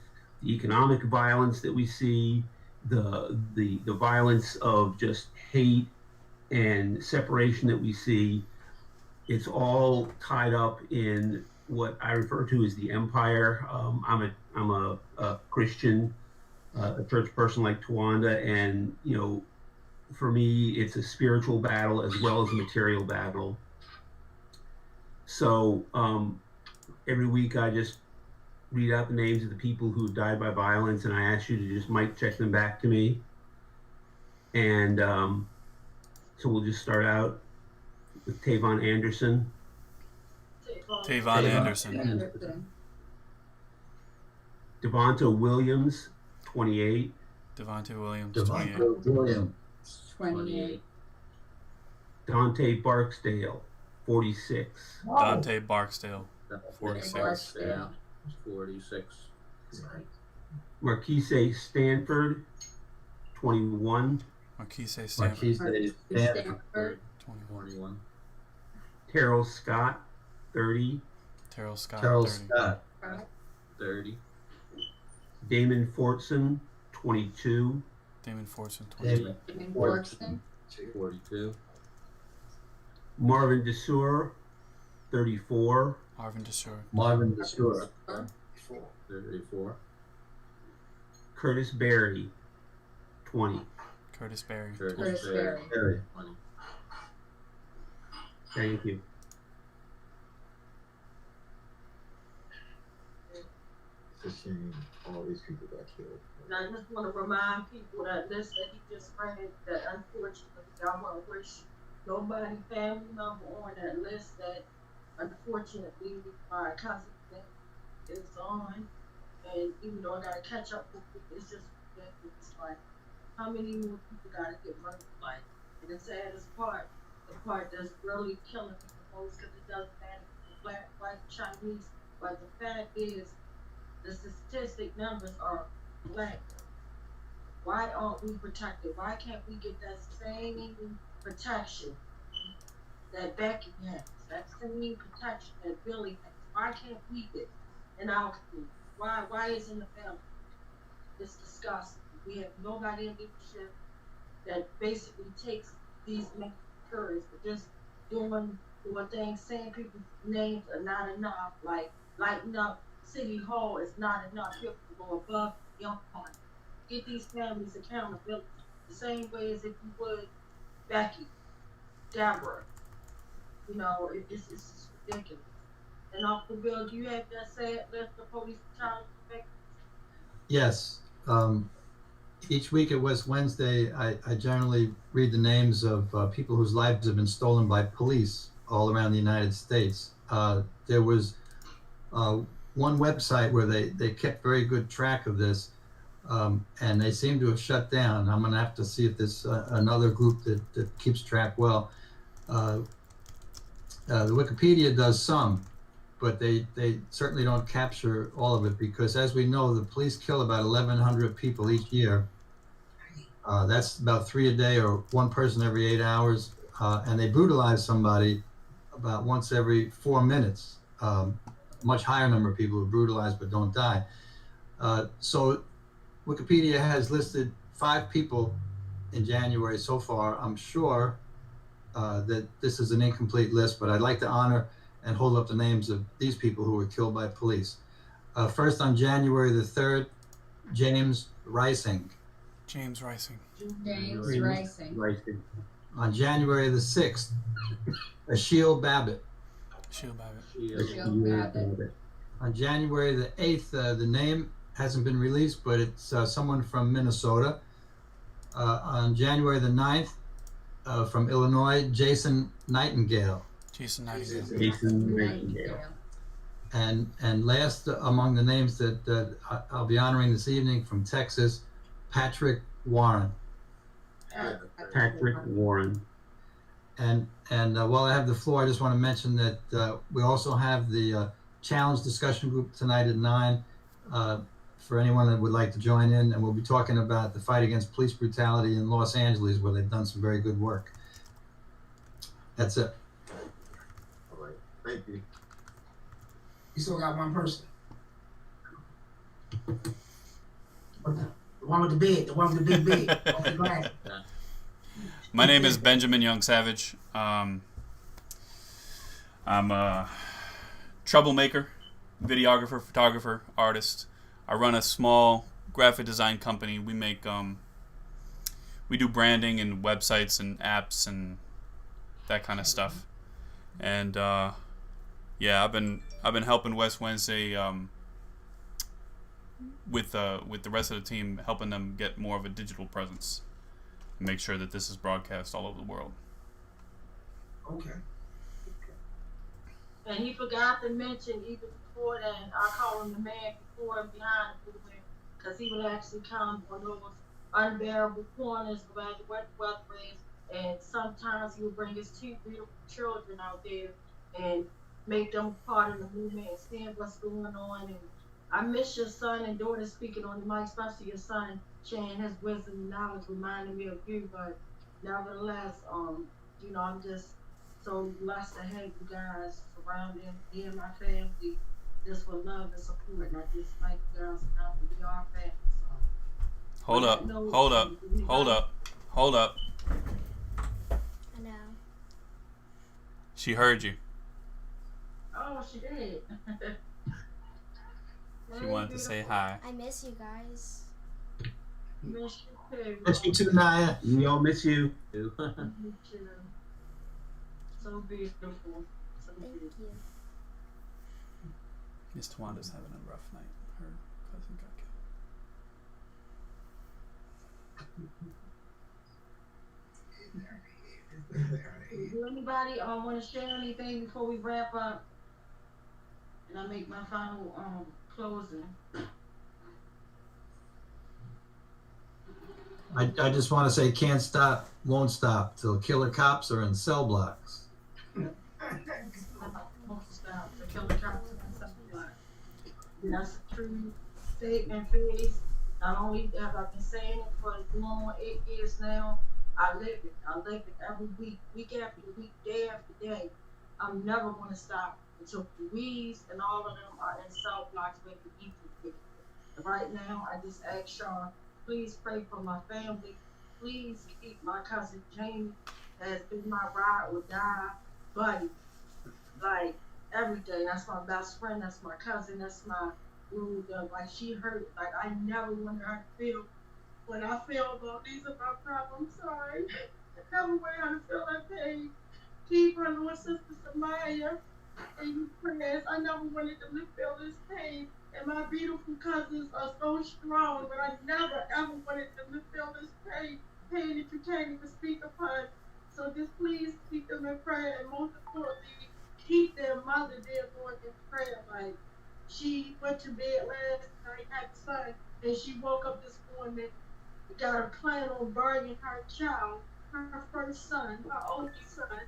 the economic violence that we see, the violence of just hate and separation that we see. It's all tied up in what I refer to as the empire. I'm a Christian, a church person like Tawanda, and you know, for me, it's a spiritual battle as well as a material battle. So every week I just read out the names of the people who died by violence, and I ask you to just mic check them back to me. And so we'll just start out with Tavon Anderson. Tavon Anderson. Devonta Williams, 28. Devonta Williams, Devonta 28. Williams, 28. Dante Barksdale, 46. Dante Barksdale, 46. Barksdale. 46. Marquise Stanford, 21. Marquise Stanford, Marquise Stanford. 21. Terrell Scott, 30. Terrell Scott, Terrell 30. Scott, 30. Damon Fortson, 22. Damon Fortson, 22. Damon Fortson. 42. Marvin DeSure, 34. Marvin DeSure, Marvin DeSure, 34. Curtis Berry, 20. Curtis Berry, Curtis 20. Berry. Berry, 20. Thank you. It's a shame all these people got killed. And I just want to remind people that list that he just read, that unfortunately, I want to wish nobody family member on that list that unfortunately my cousin is on. And even though I got to catch up with it, it's just ridiculous. Like, how many more people got to get murdered? Like, and the saddest part, the part that's really killing people most, because it doesn't matter if it's black, white, Chinese, but the fact is, the statistic numbers are black. Why aren't we protected? Why can't we get that same protection that Becky has? That same protection that Billy has? Why can't we get in our community? Why isn't the family? It's disgusting. We have nobody in leadership that basically takes these men courage, but just doing things, saying people's names are not enough, like lighting up City Hall is not enough. You have to go above beyond. Get these families accountability the same way as if you would Becky, Deborah. You know, it's just ridiculous. And Uncle Bill, do you have that sad list of police brutality victims? yes. Each week at West Wednesday, I generally read the names of people whose lives have been stolen by police all around the United States. There was one website where they kept very good track of this, and they seem to have shut down. I'm going to have to see if there's another group that keeps track well. The Wikipedia does some, but they certainly don't capture all of it, because as we know, the police kill about 1,100 people each year. That's about 3 a day, or one person every 8 hours, and they brutalize somebody about once every 4 minutes. Much higher number of people who are brutalized but don't die. So Wikipedia has listed 5 people in January so far. I'm sure that this is an incomplete list, but I'd like to honor and hold up the names of these people who were killed by police. First, on January the 3rd, James Rising. James Rising. James Rising. On January the 6th, Ashiel Babbitt. Shield Babbitt. Shield Babbitt. On January the 8th, the name hasn't been released, but it's someone from Minnesota. On January the 9th, from Illinois, Jason Nightingale. Jason Nightingale. Jason Nightingale. And last among the names that I'll be honoring this evening from Texas, Patrick Warren. Patrick Warren. And while I have the floor, I just want to mention that we also have the challenge discussion group tonight at 9 for anyone that would like to join in, and we'll be talking about the fight against police brutality in Los Angeles, where they've done some very good work. That's it. All right. Thank you. You still got one person. The one with the bed, the one with the big bed. Off the glass. My name is Benjamin Young Savage. I'm a troublemaker, videographer, photographer, artist. I run a small graphic design company. We make we do branding and websites and apps and that kind of stuff. And yeah, I've been helping West Wednesday with the rest of the team, helping them get more of a digital presence. Make sure that this is broadcast all over the world. Okay. And he forgot to mention even before that, I call him the man before and behind the movement, because he would actually come on those unbearable corners where the wet weather is, and sometimes he would bring his 2 beautiful children out there and make them part of the movement and seeing what's going on. And I miss your son and daughter speaking on the mic, especially your son sharing his wisdom and knowledge, reminding me of you. But nevertheless, you know, I'm just so blessed to have you guys surrounding me and my family just with love and support. And I just like you guys enough to be our family. So. Hold up. I know. She heard you. Oh, she did. She wanted to say hi. I miss you guys. Miss you too. Miss you too, Naya. We all miss you. Me too. So beautiful. So Thank beautiful. you. Miss Tawanda's having a rough night. Her cousin got killed. Do anybody want to share anything before we wrap up? And I make my final closing. I just want to say, can't stop, won't stop till killer cops are in cell blocks. Stop to kill the cops and something like that. That's a true statement, Fizz. Not only have I been saying it for going on 8 years now, I live it. I live it every week, week after week, day after day. I'm never going to stop until Louise and all of them are in cell blocks where the people get. Right now, I just ask y'all, please pray for my family. Please keep my cousin Jamie, has been my ride or die buddy. Like, every day. That's my best friend. That's my cousin. That's my dude. Like, she hurt. Like, I never wanted her to feel when I feel about these are my problems. Sorry. I never wanted her to feel that pain. Keep her little sister Samaya in your prayers. I never wanted them to feel this pain. And my beautiful cousins are so strong, but I never ever wanted them to feel this pain that you can't even speak upon. So just please keep them in prayer, and most importantly, keep their mother, dear Lord, in prayer. Like, she went to bed last night, had the son, and she woke up this morning, got a plan on burying her child, her first son, her oldest son,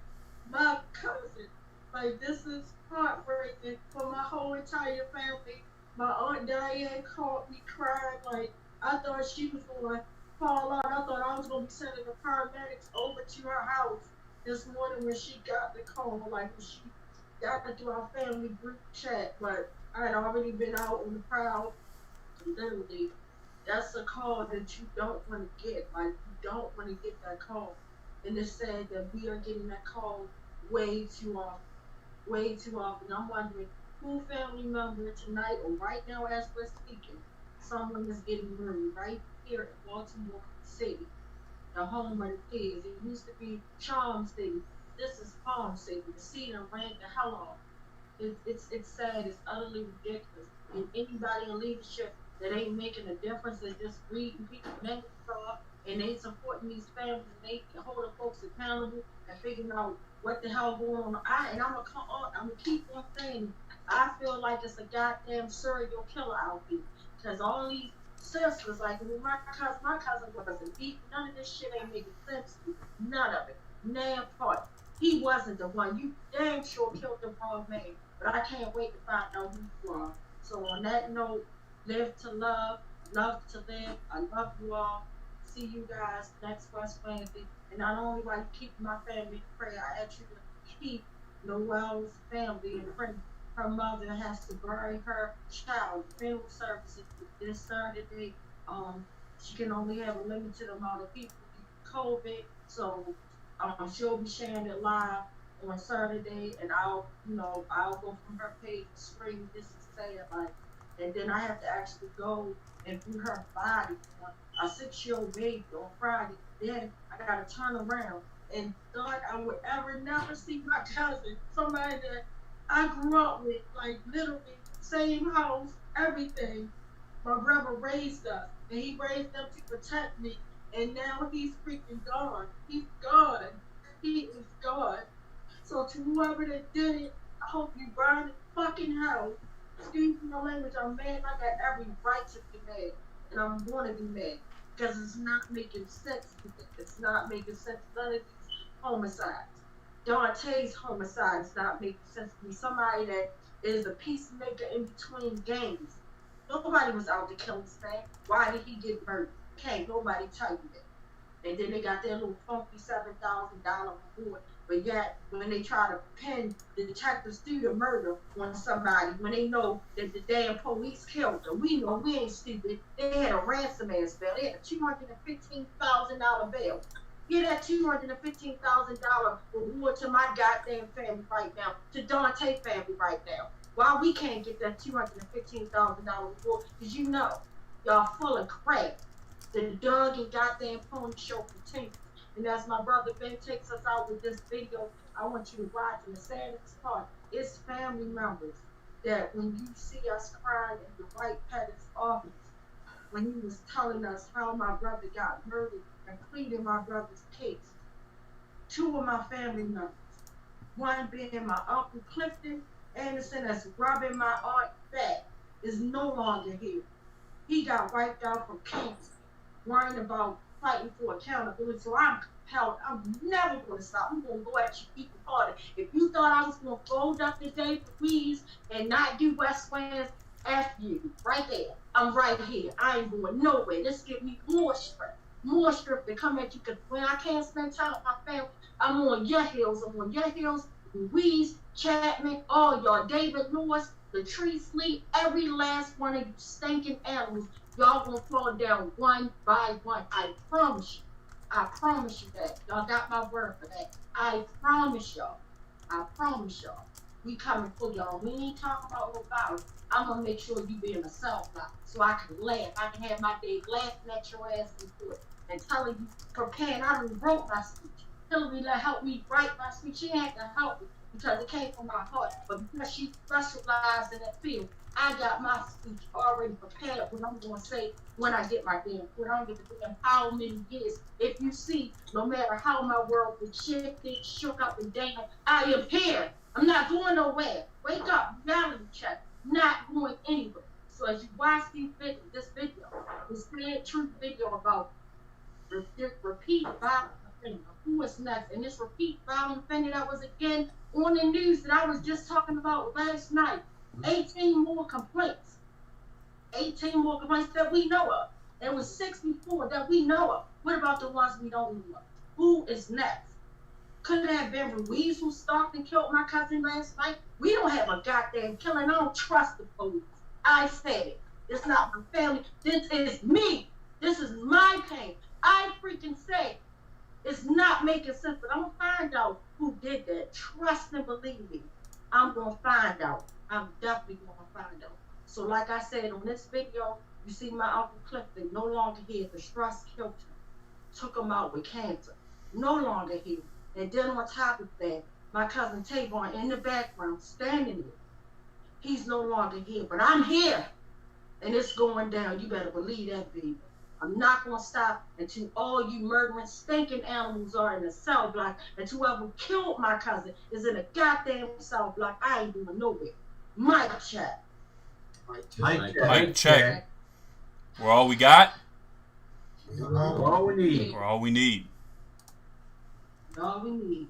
my cousin. Like, this is heartbreaking for my whole entire family. My Aunt Diane called me crying. Like, I thought she was going to fall out. I thought I was going to be sending the paramedics over to her house this morning when she got the call. Like, when she got into our family group chat. But I had already been out on the prowl. Literally, that's a call that you don't want to get. Like, you don't want to get that call. And it's sad that we are getting that call way too often. Way too often. I'm wondering, who family member tonight or right now as we're speaking, someone is getting murdered right here in Baltimore City, the home of the kids. It used to be Charm City. This is Palm City. The city done ran the hell off. It's sad. It's utterly ridiculous. And anybody in leadership that ain't making a difference, they're just reading people names off and they supporting these families, and they holding folks accountable and figuring out what the hell going on. I'm gonna keep on saying, I feel like it's a goddamn serial killer out here, because all these sisters, like my cousin wasn't beat. None of this shit ain't making sense to me. None of it. Nan part. He wasn't the one. You damn sure killed the wrong man. But I can't wait to find out who you are. So on that note, live to love, love to live. I love you all. See you guys next West Wednesday. And not only while you keep my family in prayer, I ask you to keep Noel's family in prayer. Her mother has to bury her child. Funeral services this Saturday. She can only have a limited amount of people due to COVID. So she'll be sharing it live on Saturday, and I'll go from her page and scream this and say it like, and then I have to actually go and view her body, a 6-year-old baby on Friday. Then I gotta turn around and thought I would ever never see my cousin, somebody that I grew up with, like literally same house, everything. My brother raised us, and he raised them to protect me, and now he's freaking gone. He's gone. He is gone. So to whoever that did it, I hope you burn in fucking hell. Excuse my language, I'm mad. I got every right to be mad, and I'm gonna be mad, because it's not making sense to me. It's not making sense. None of these homicides. Dante's homicide is not making sense to me. Somebody that is a peacemaker in between games. Nobody was out to kill this man. Why did he get murdered? Can't nobody tell you that. And then they got their little funky $7,000 reward. But yet, when they try to pin the detectives through the murder on somebody, when they know that the damn police killed them, we know we ain't stupid. They had a ransom ass bail. They had a $215,000 bail. Get that $215,000 reward to my goddamn family right now, to Dante family right now. Why we can't get that $215,000 reward? Because you know, y'all full of crap. The Doug and goddamn Pony show continues. And as my brother Ben takes us out with this video, I want you to watch. And the saddest part, it's family members that when you see us crying in the White Pettis office, when he was telling us how my brother got murdered and pleading my brother's case, 2 of my family members, one being my Uncle Clifton Anderson that's rubbing my aunt back, is no longer here. He got wiped out from cancer, worrying about fighting for accountability. So I'm compelled. I'm never going to stop. I'm going to go at you even harder. If you thought I was going to fold up the day for Weeze and not do West Wednesday, F you. Right there. I'm right here. I ain't going nowhere. This give me more strength. More strength to come at you. Because when I can't spend time with my family, I'm on your heels. I'm on your heels. Weeze, Chapman, all y'all. David Lewis, Latrice Lee, every last one of you stinking animals. Y'all gonna fall down one by one. I promise you. I promise you that. Y'all got my word for that. I promise y'all. I promise y'all. We coming for y'all. We ain't talking about no violence. I'm gonna make sure you be in a cell block so I can laugh. I can have my day laughing at your ass before it and telling you, preparing. I already wrote my speech. Hillary helped me write my speech. She had to help me because it came from my heart. But because she specialized in that field, I got my speech already prepared. What I'm going to say when I get my damn foot. I don't give a damn how many years. If you see, no matter how my world was shifted, shook up and down, I am here. I'm not going nowhere. Wake up, reality check. Not going anywhere. So as you watch this video, this sad truth video about repeat violent offender. Who is next? And this repeat violent offender that was again on the news that I was just talking about last night. 18 more complaints. 18 more complaints that we know of. There was 64 that we know of. What about the ones we don't know of? Who is next? Could it have been Ruiz who stalked and killed my cousin last night? We don't have a goddamn killing. I don't trust the police. I said it. It's not my family. This is me. This is my pain. I freaking say it's not making sense, but I'm going to find out who did that. Trust and believe me. I'm going to find out. I'm definitely going to find out. So like I said, on this video, you see my Uncle Clifton no longer here. The stress killed him. Took him out with cancer. No longer here. And then on top of that, my cousin Tavon in the background, standing there. He's no longer here, but I'm here. And it's going down. You better believe that, baby. I'm not gonna stop until all you murdering, stinking animals are in the cell block, and whoever killed my cousin is in a goddamn cell block. I ain't going nowhere. Mic check. Mic check. We're all we got. We're all we need. We're all we need. All we need.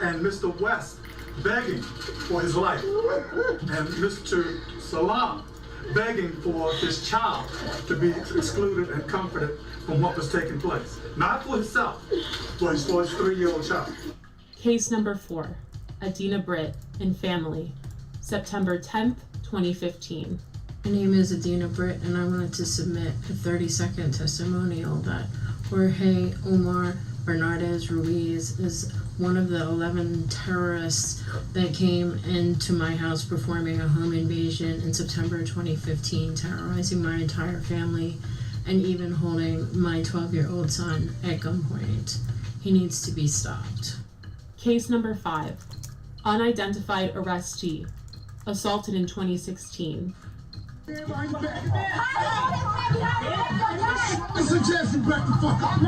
And Mr. West begging for his life, and Mr. Salam begging for his child to be excluded and comforted from what was taking place. Not for himself, but for his 3-year-old child. Case number 4, Adina Britt and family, September 10th, 2015. My name is Adina Britt, and I wanted to submit a 30-second testimonial that Jorge Omar Bernardez Ruiz is one of the 11 terrorists that came into my house performing a home invasion in September 2015, terrorizing my entire family and even holding my 12-year-old son at gunpoint. He needs to be stopped. Case number 5, unidentified arrestee, assaulted in 2016. I suggest you back the fuck up.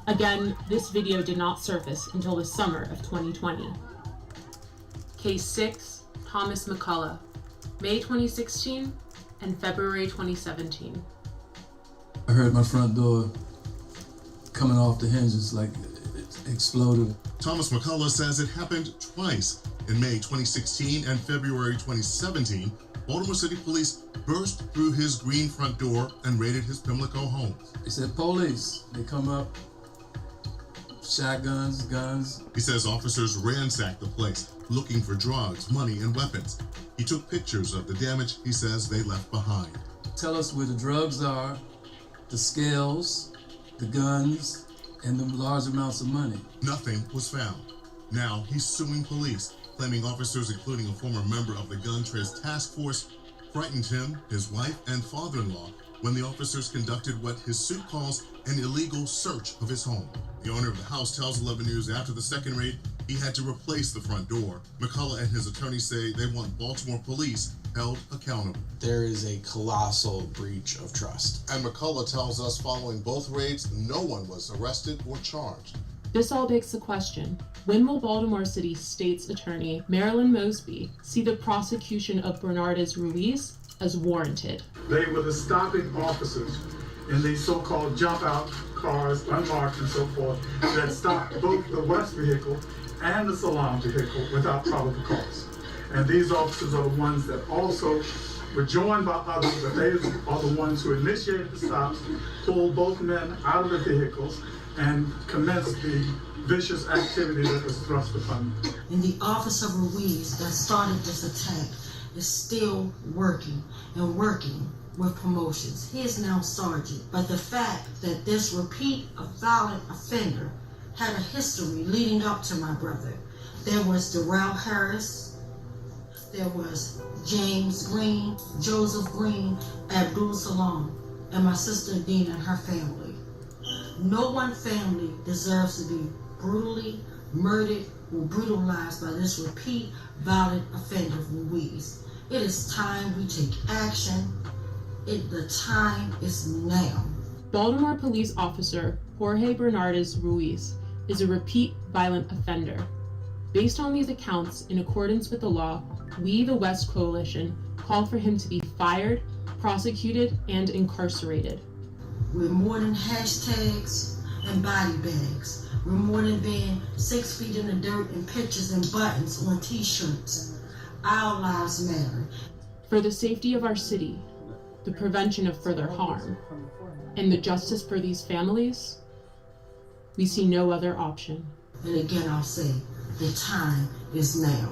Again, this video did not surface until the summer of 2020. Case 6, Thomas McCullough, May 2016 and February 2017. I heard my front door coming off the hinges like it exploded. Thomas McCullough says it happened twice. In May 2016 and February 2017, Baltimore City Police burst through his green front door and raided his Pimlico home. They said police. They come up, shotguns, guns. He says officers ransacked the place, looking for drugs, money, and weapons. He took pictures of the damage he says they left behind. Tell us where the drugs are, the scales, the guns, and the large amounts of money. Nothing was found. Now he's suing police, claiming officers, including a former member of the Gun Trace Task Force, frightened him, his wife, and father-in-law when the officers conducted what his suit calls an illegal search of his home. The owner of the house tells 11 News after the second raid, he had to replace the front door. McCullough and his attorney say they want Baltimore police held accountable. There is a colossal breach of trust. And McCullough tells us following both raids, no one was arrested or charged. This all begs the question, when will Baltimore City State's Attorney Marilyn Mosby see the prosecution of Bernardez Ruiz as warranted? They were the stopping officers in these so-called jump-out cars, unmarked and so forth, that stopped both the West vehicle and the Salam vehicle without probable cause. And these officers are the ones that also were joined by others, but they are the ones who initiated the stops, pulled both men out of the vehicles, and commenced the vicious activity that was thrust upon them. And the officer Ruiz that started this attack is still working and working with promotions. He is now sergeant. But the fact that this repeat of violent offender had a history leading up to my brother. There was Darrell Harris, there was James Green, Joseph Green, Abdul Salam, and my sister Dina and her family. No one family deserves to be brutally murdered or brutalized by this repeat violent offender Ruiz. It is time we take action. The time is now. Baltimore police officer Jorge Bernardez Ruiz is a repeat violent offender. Based on these accounts, in accordance with the law, we, the West Coalition, call for him to be fired, prosecuted, and incarcerated. We're more than hashtags and body bags. We're more than being 6 feet in the dirt and pictures and buttons on t-shirts. Our lives matter. For the safety of our city, the prevention of further harm, and the justice for these families, we see no other option. And again, I'll say, the time is now.